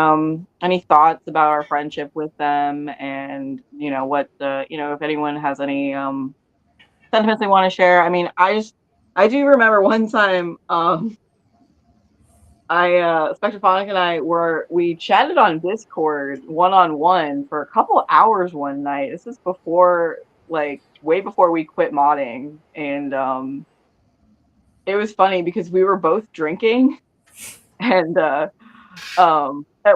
thoughts about our friendship with them, and what if anyone has any sentiments they want to share. I mean, I do remember one time Spectraphonic and we chatted on Discord one-on-one for a couple hours one night. This is before, like, way before we quit modding, and it was funny because we were both drinking, and at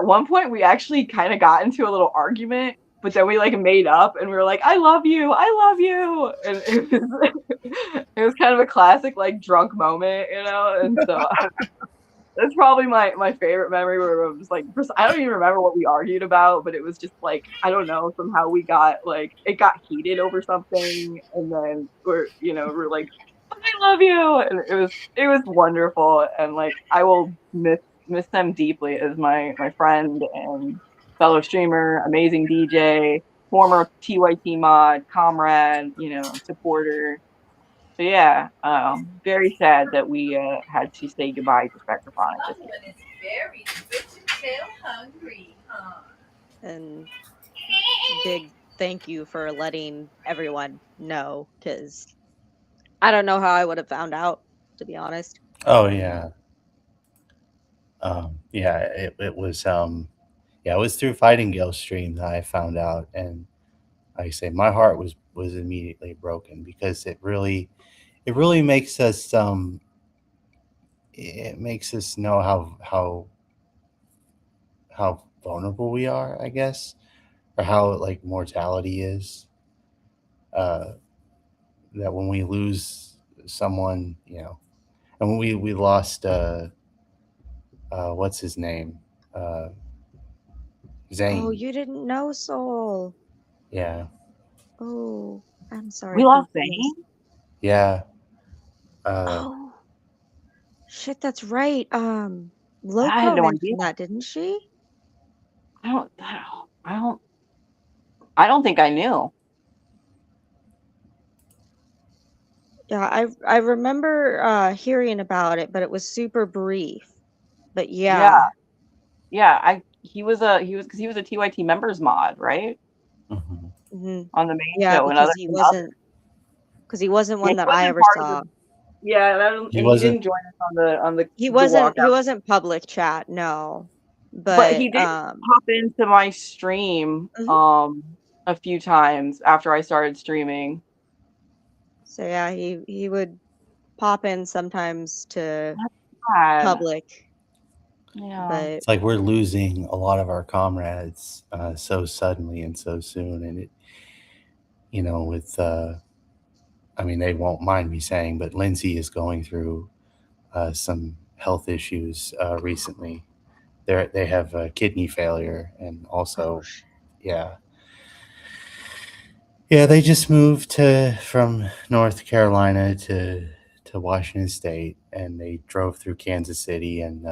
one point we actually kind of got into a little argument, but then we like made up and we were like, I love you, and it was kind of a classic like drunk moment, and so that's probably my favorite memory, where I'm just like, I don't even remember what we argued about, but it was just like, I don't know, somehow we got it got heated over something, and then we're like, I love you, and it was wonderful, and like I will miss them deeply as my friend and fellow streamer, amazing DJ, former TYT mod comrade, supporter. So yeah, very sad that we had to say goodbye to Spectraphonic this year. It's very rich and tail hungry, huh? And big thank you for letting everyone know, because I don't know how I would have found out, to be honest. Oh yeah. Yeah, it was yeah, it was through Fighting Gale stream that I found out, and like I say, my heart was immediately broken because it really makes us it makes us know how vulnerable we are, I guess, or how like mortality is. Uh, that when we lose someone, and when we lost what's his name, uh, Oh, Zane. you didn't know, Soul. Yeah, Oh, I'm sorry, We lost Princess. Zane? yeah. Oh, shit, that's right. I had Loco no idea. mentioned that, didn't she? I don't I don't I don't think I knew. Yeah, I remember hearing about it, but it was super brief. But Yeah. yeah. Yeah, he was a TYT members mod, right? Mhm. Mhm. On the main Yeah, show and other and other. because he wasn't Yeah, one he that I wasn't ever part of saw. the yeah, He and he wasn't. didn't join us on the He walkout. wasn't public chat, no. But But he did pop into my stream mhm. a few times after I started streaming. So yeah, he would pop in sometimes to That's sad. public, Yeah. but It's like we're losing a lot of our comrades so suddenly and so soon, and with I mean, they won't mind me saying, but Lindsay is going through some health issues recently. They have kidney failure, and oh, also, yeah, yeah, they just moved from North Carolina to Washington State, and they drove through Kansas City, and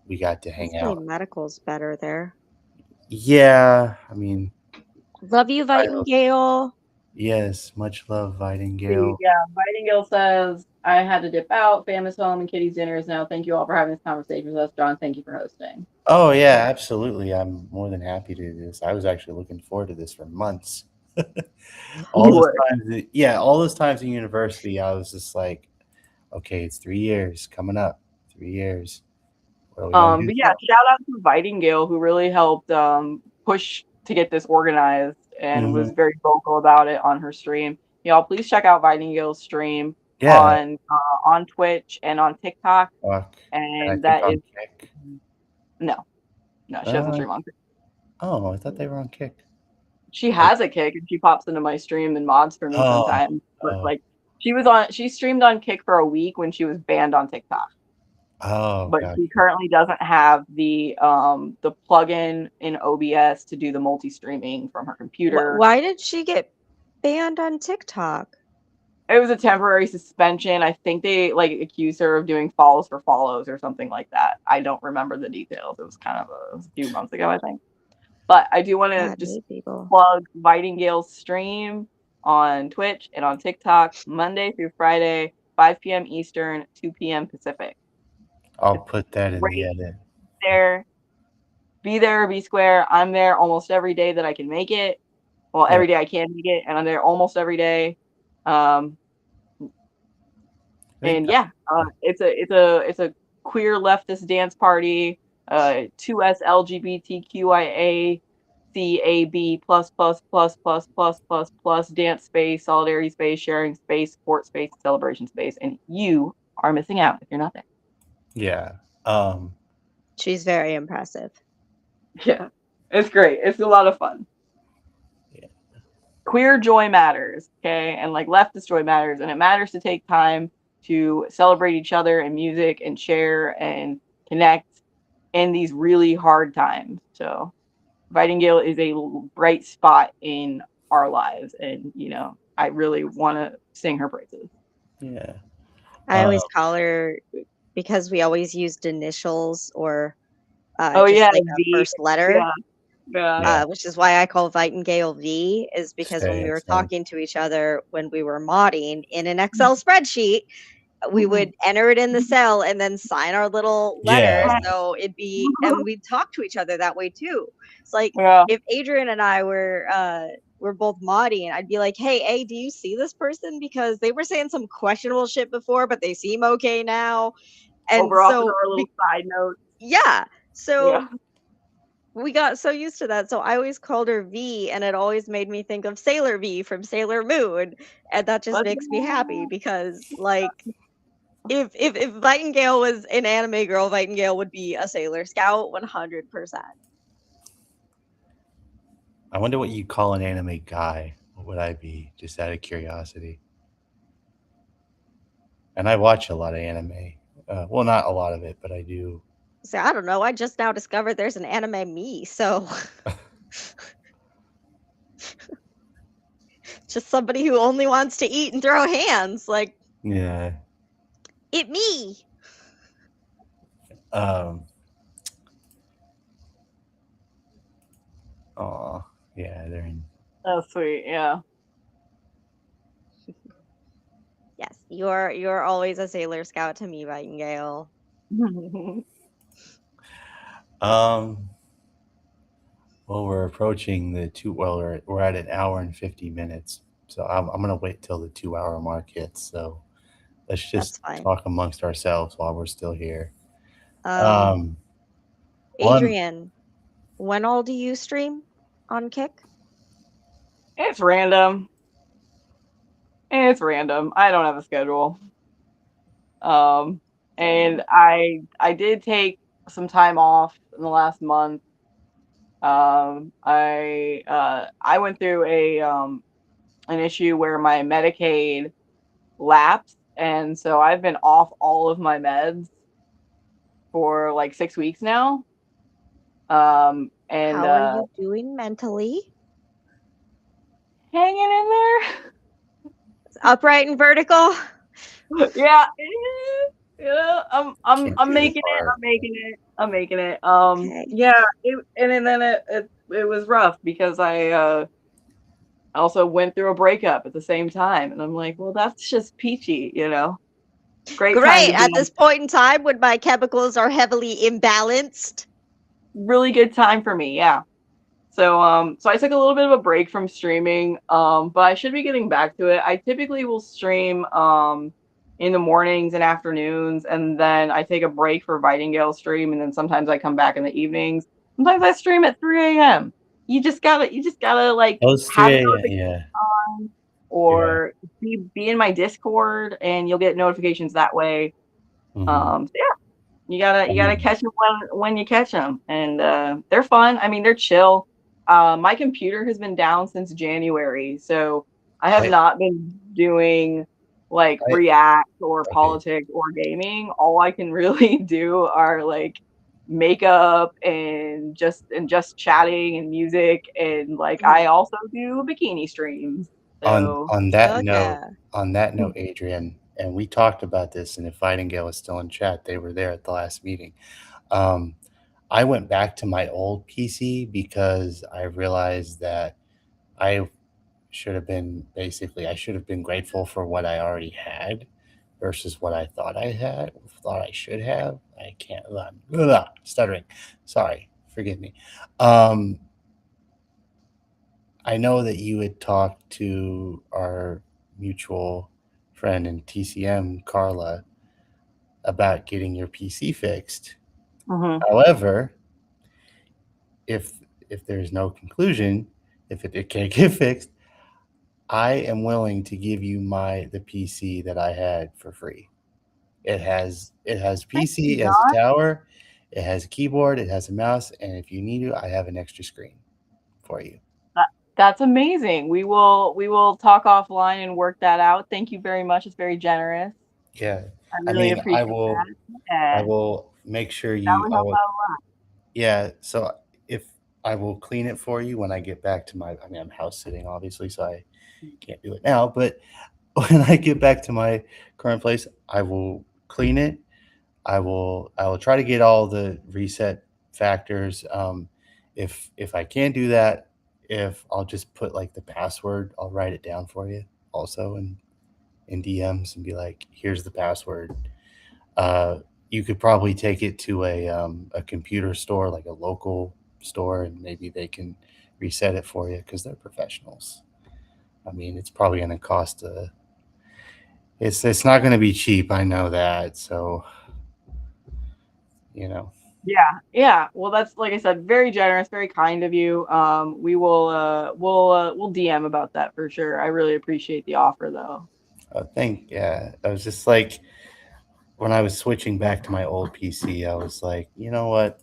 we got to hang hopefully out. medical's better there. Yeah, I mean, Love you, I Vitengale. yes, much love, Vidingale. Yeah, Nightingale says, I had to dip out. Fam is home and Kitty's dinner is now. Thank you all for having this conversation with us. John, thank you for hosting. Oh yeah, absolutely. I'm more than happy to do this. I was actually looking forward to this for months. all those times, all those times in university, I was just like, okay, it's 3 years coming up. 3 years. What are we gonna do? But yeah, shout out to Vitingale who really helped push to get this organized and was very vocal about it on her stream. Y'all, please check out Vitingale's stream Yeah. on Twitch and on TikTok. Fuck. And that is Kick. no, she doesn't stream on Twitch. Oh, I thought they were on Kick. She has a Kick and she pops into my stream and mods for me sometimes. But like she streamed on Kick for a week when she was banned on TikTok. Oh, but she currently doesn't have the plugin in OBS to do the multi-streaming from her computer. Why did she get banned on TikTok? It was a temporary suspension. I think they accused her of doing follows for follows or something like that. I don't remember the details. It was kind of a few months ago, I think. But I do want to just plug Vitingale's stream on Twitch and on TikTok Monday through Friday, 5 p.m. Eastern, 2 p.m. Pacific. I'll put that in the edit. Be there, be square. I'm there almost every day that I can make it. Well, every day I can make it, and I'm there almost every day. And yeah, it's a queer leftist dance party. 2S LGBTQIA CAB plus dance space, solidarity space, sharing space, support space, celebration space, and you are missing out if you're not there. Yeah. She's very impressive. Yeah, it's great. It's a lot of fun. Yeah. Queer joy matters, okay? And leftist joy matters, and it matters to take time to celebrate each other and music and share and connect in these really hard times. So Vitingale is a bright spot in our lives, and I really want to sing her praises. Yeah. I always call her, because we always used initials or a first letter. Yeah. Which is why I call Vitengale V, is because when we were talking to each other when we were modding in an Excel spreadsheet, we would enter it in the cell and then sign our little letter. So it'd be, and we'd talk to each other that way too. It's like if Adrian and I were we're both modding, I'd be like, hey, do you see this person? Because they were saying some questionable shit before, but they seem okay now. And Over off so our little side note. Yeah. So Yeah. we got so used to that. So I always called her V, and it always made me think of Sailor V from Sailor Moon. And that just makes me happy because, like, if Nightingale was an anime girl, Nightingale would be a Sailor Scout 100%. I wonder what you call an anime guy. What would I be? Just out of curiosity. And I watch a lot of anime. Well, not a lot of it, but I do. So I don't know. I just now discovered there's an anime me. So just somebody who only wants to eat and throw hands. Like, yeah. It me. Oh, yeah, they're in. Oh, sweet, yeah. Yes, you're always a Sailor Scout to me, Nightingale. Well, we're approaching the we're at an hour and 50 minutes. So I'm gonna wait till the 2 hour mark hits. So let's just talk amongst ourselves while we're still here. Adrian, when all do you stream on Kick? It's random. I don't have a schedule. And I did take some time off in the last month. I went through an issue where my Medicaid lapsed, and so I've been off all of my meds for like 6 weeks now. And how are you doing mentally? Hanging in there. Upright and vertical. Yeah. I'm making it. Okay. Yeah. And then it was rough because I also went through a breakup at the same time, and I'm like, well, that's just peachy, you know. Great at this point in time when my chemicals are heavily imbalanced. Really good time for me, yeah. So so I took a little bit of a break from streaming, but I should be getting back to it. I typically will stream in the mornings and afternoons, and then I take a break for Nightingale stream, and then sometimes I come back in the evenings. Sometimes I stream at 3 a.m. You just gotta like have notifications on, or be in my Discord, and you'll get notifications that way. So yeah. You gotta catch them when you catch them, and they're fun. I mean, they're chill. My computer has been down since January, so I have not been doing like React or politics or gaming. All I can really do are like makeup and just chatting and music, and like I also do bikini streams. So on that note, Adrian, and we talked about this, and if Nightingale is still in chat, they were there at the last meeting. I went back to my old PC because I realized that I should have been grateful for what I already had versus what I thought I should have. I can't, stuttering. Sorry, forgive me. I know that you had talked to our mutual friend in TCM, Carla, about getting your PC fixed. However, if there's no conclusion, if it can't get fixed, I am willing to give you the PC that I had for free. It has PC, it has a tower, it has a keyboard, it has a mouse, and if you need it, I have an extra screen for you. That's amazing. We will talk offline and work that out. Thank you very much. It's very generous. Yeah. I really appreciate that. I will make sure you. That would help out a lot. Yeah. So if I will clean it for you when I get back to my. I mean, I'm house sitting, obviously, so I can't do it now. But when I get back to my current place, I will clean it. I will try to get all the reset factors. If I can't do that, if I'll just put like the password, I'll write it down for you also in DMs and be like, here's the password. You could probably take it to a computer store, like a local store and maybe they can reset it for you because they're professionals. I mean, it's probably going to cost it's not going to be cheap. I know that. So, Yeah. Well, that's, like I said, very generous, very kind of you. We will we'll DM about that for sure. I really appreciate the offer, though. I was just like, when I was switching back to my old PC, I was like, you know what?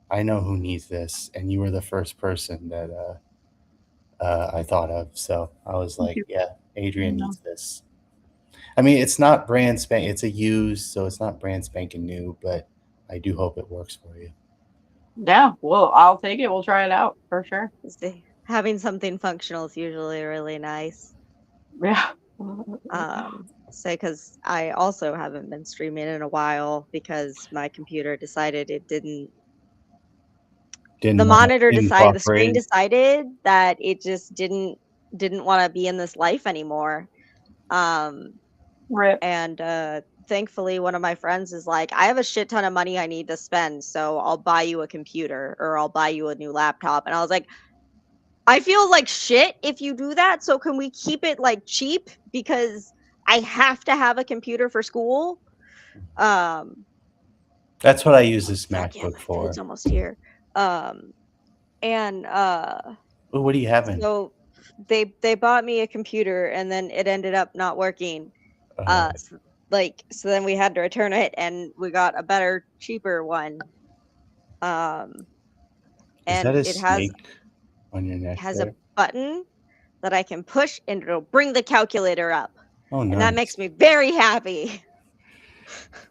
I know who needs this, and you were the first person that I thought of. So I was like, yeah, Adrian needs this. I mean, it's not brand spanking. It's a used, so it's not brand spanking new, but I do hope it works for you. Yeah, well, I'll take it. We'll try it out for sure. Having something functional is usually really nice. Yeah. So because I also haven't been streaming in a while because my computer decided it didn't the monitor decided, the screen decided that it just didn't want to be in this life anymore. Rip. And thankfully one of my friends is like, I have a shit ton of money I need to spend, so I'll buy you a computer or I'll buy you a new laptop. And I was like, I feel like shit if you do that, so can we keep it like cheap, because I have to have a computer for school. That's what I use this MacBook for. Food's almost here. And what do you have in? So they bought me a computer and then it ended up not working. So then we had to return it and we got a better, cheaper one. And it has on your neck. It has a button that I can push and it'll bring the calculator up. Oh, nice. And that makes me very happy.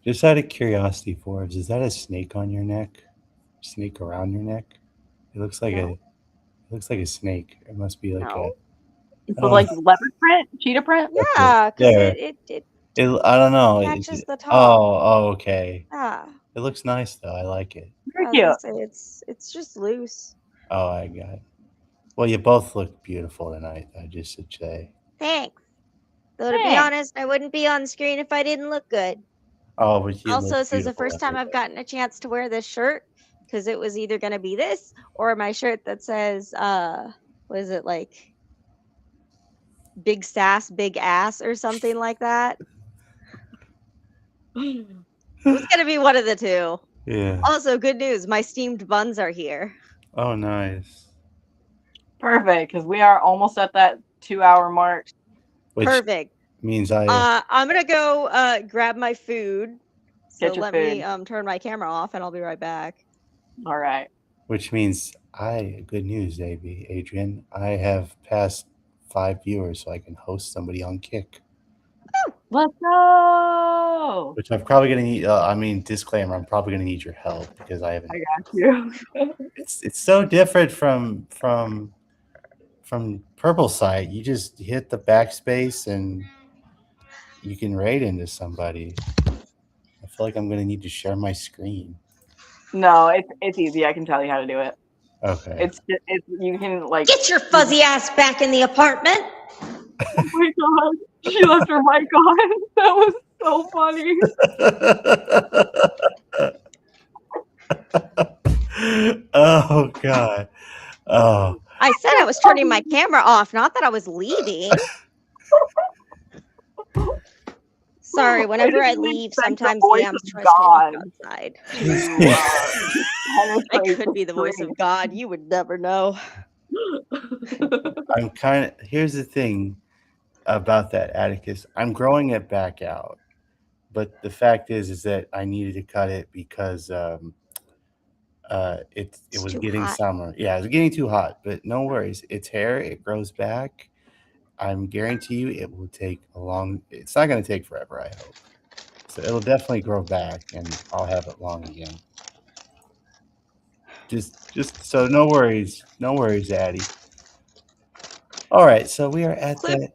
Just out of curiosity, Forbes, is that a snake on your neck? Snake around your neck? It looks like a snake. It must be like a. It's like leopard print, cheetah print. Yeah, because I don't know. It matches the top. Oh, okay. Yeah. It looks nice though. I like it. Very cute. It's just loose. Oh, I got it. Well, you both look beautiful tonight. I just should say. Thanks. Though to be honest, I wouldn't be on screen if I didn't look good. Oh, but you also, this is the first time I've gotten a chance to wear this shirt, because it was either going to be this or my shirt that says, what is it, like, big sass, big ass, or something like that. It was going to be one of the two. Yeah. Also, good news, my steamed buns are here. Oh, nice. Perfect, because we are almost at that 2-hour mark. Perfect. Means I'm gonna go grab my food. So let me turn my camera off and I'll be right back. All right. Which means good news, Adrian. I have passed 5 viewers, so I can host somebody on Kick. Let's go. Which I'm probably gonna need. Disclaimer: I'm probably gonna need your help because I haven't. I got you. It's so different from Purple Site. You just hit the backspace and you can raid into somebody. I feel like I'm going to need to share my screen. No, it's easy. I can tell you how to do it. Okay. It's you can like get your fuzzy ass back in the apartment. Oh my god, she left her mic on. That was so funny. Oh god. Oh. I said I was turning my camera off, not that I was leaving. Sorry, whenever I leave, sometimes Yams tries to walk outside. I could be the voice of God. You would never know. Here's the thing about that, Atticus. I'm growing it back out. But the fact is that I needed to cut it because it was getting hot. Summer. Yeah, it was getting too hot. But no worries. It's hair. It grows back. I'm guarantee you it will take it's not going to take forever, I hope. So it'll definitely grow back and I'll have it long again. Just so no worries, Addie. All right, so we are at that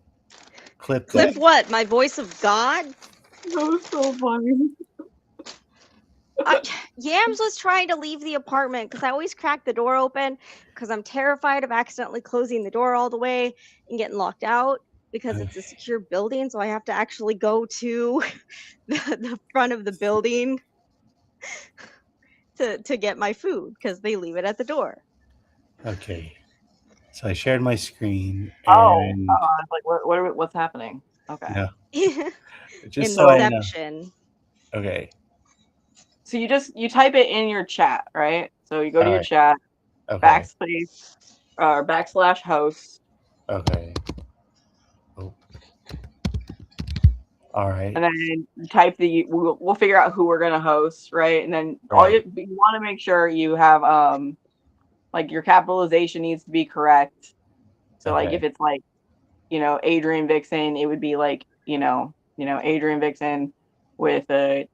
clip. Clip what? My voice of God? That was so funny. Yams was trying to leave the apartment because I always crack the door open because I'm terrified of accidentally closing the door all the way and getting locked out because it's a secure building. So I have to actually go to the front of the building to get my food because they leave it at the door. Okay. So I shared my screen. And And like what's happening? Okay. no, just so I know. Inception. Okay. So you type it in your chat, right? So you go to your chat, Okay. \/ host. Okay. Oh. All right. And then you type we'll figure out who we're gonna host, right? And then Right. you want to make sure you have like your capitalization needs to be correct. So like if it's like, Adrian Vixen, it would be like, Adrian Vixen with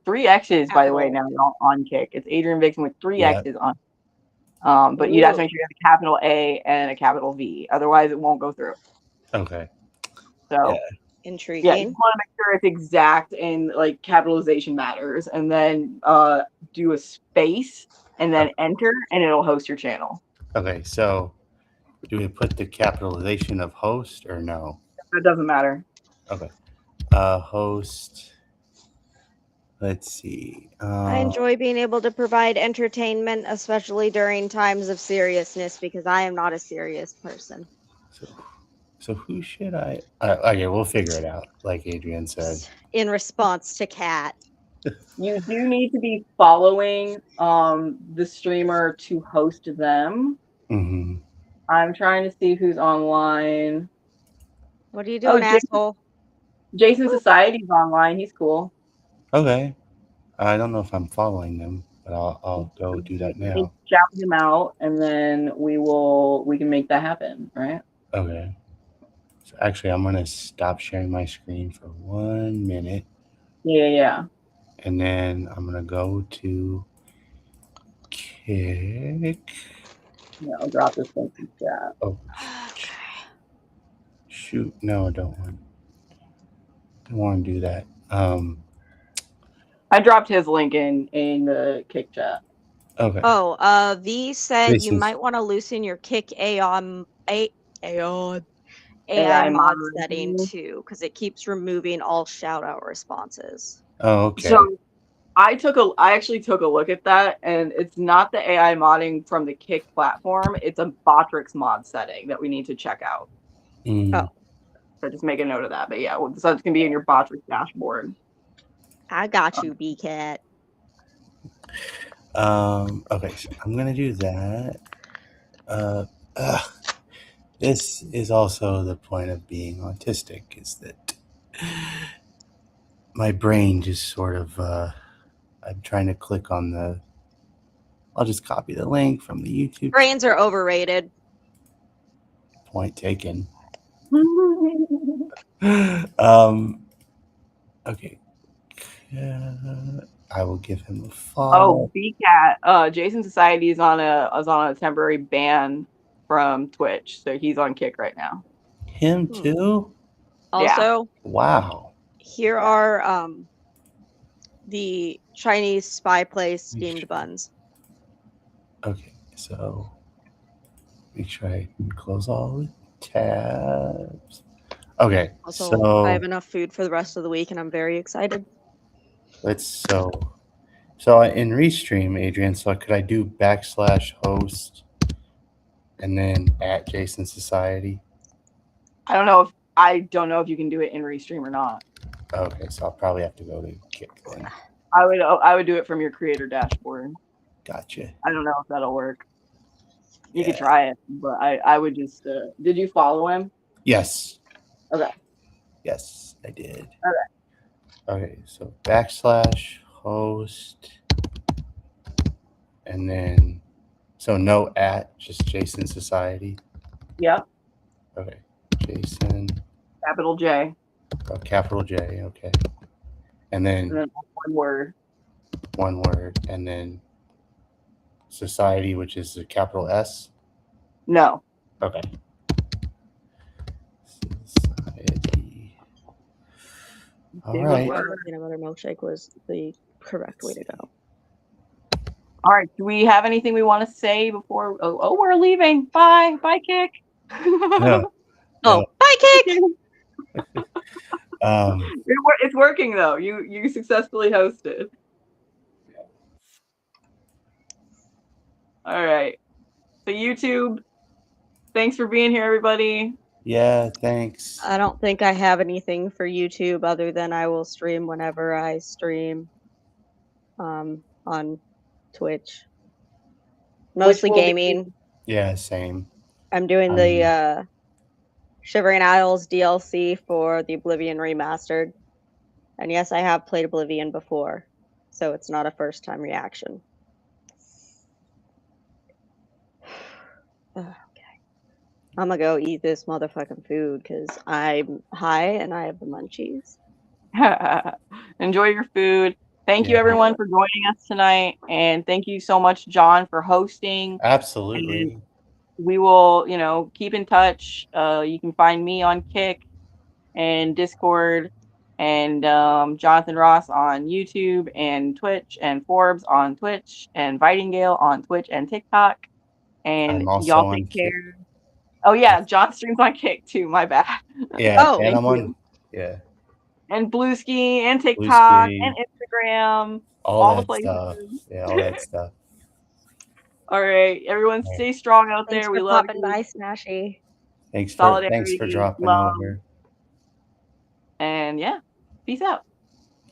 3 X's, by the way, now on Kick. It's Adrian Vixen with 3 X's on. But you'd have to make sure you have a capital A and a capital V. Otherwise it won't go through. Okay. So intriguing. Yeah, you want to make sure it's exact and like capitalization matters, and then do a space and then enter, and it'll host your channel. Okay, so do we put the capitalization of host or no? It doesn't matter. Okay. Host. Let's see. I enjoy being able to provide entertainment, especially during times of seriousness, because I am not a serious person. So who should I? Okay, we'll figure it out, like Adrian said. In response to Kat. You do need to be following the streamer to host them. Mm-hmm. I'm trying to see who's online. What are you doing, asshole? Jason Society's online. He's cool. Okay. I don't know if I'm following them, but I'll go do that now. Shout him out, and then we can make that happen, right? Okay. So actually, I'm gonna stop sharing my screen for 1 minute. Yeah. And then I'm gonna go to Kick. Yeah, I'll drop this link in chat. Oh, shoot! No, I don't want to do that. I dropped his link in the Kick chat. Okay. Oh, V said you might want to loosen your Kick AI mod setting too, because it keeps removing all shout out responses. Oh, okay. So I actually took a look at that, and it's not the AI modding from the Kick platform. It's a Botrix mod setting that we need to check out. Oh. So just make a note of that. But yeah, so it's gonna be in your Botrix dashboard. I got you, B-Cat. Okay, so I'm gonna do that. This is also the point of being autistic, is that my brain just sort of I'm trying to click on I'll just copy the link from the YouTube. Brains are overrated. Point taken. Okay. I will give him a follow. Oh, B-Cat. Jason Society is on a temporary ban from Twitch, so he's on Kick right now. Him too? Also, wow. Here are the Chinese spy place steamed buns. Okay, so make sure I can close all the tabs. Okay, also, so I have enough food for the rest of the week, and I'm very excited. So in Restream, Adrian, so could I do /host and then @Jason Society? I don't know if you can do it in Restream or not. Okay, so I'll probably have to go to Kick then. I would do it from your creator dashboard. Gotcha. I don't know if that'll work. You could try it, but I would just. Did you follow him? Yes. Okay. Yes, I did. Okay. Okay, so /host, and then no just Jason Society. Yep. Okay, Jason. Capital J. Oh, capital J. Okay, and then one word. One word, and then Society, which is a capital S. No. Okay. Society. All right. Peanut butter milkshake was the correct way to go. All right. Do we have anything we want to say before? Oh, we're leaving. Bye, Kick. No. Bye, Kick. It's working though. You successfully hosted. All right. So YouTube, Thanks for being here, everybody. Yeah, thanks. I don't think I have anything for YouTube other than I will stream whenever I stream on Twitch. Mostly gaming. Yeah, same. I'm doing the Shivering Isles DLC for the Oblivion Remastered. And yes, I have played Oblivion before, so it's not a first-time reaction. Okay. I'm gonna go eat this motherfucking food because I'm high and I have the munchies. Enjoy your food. Thank you, everyone, for joining us tonight. And thank you so much, John, for hosting. Absolutely. And we will, keep in touch. You can find me on Kick and Discord, and Jonathan Ross on YouTube and Twitch, and Forbes on Twitch, and Vitingale on Twitch and TikTok. And y'all take care. Oh yeah, John streams on Kick too. My bad. Yeah, and I'm on. Yeah. And Blueski and TikTok and Instagram, all the places. Stuff. Yeah, all that stuff. All right, everyone, stay strong out there. We love you. Bye, Smashy. Thanks for dropping over. And yeah, peace out.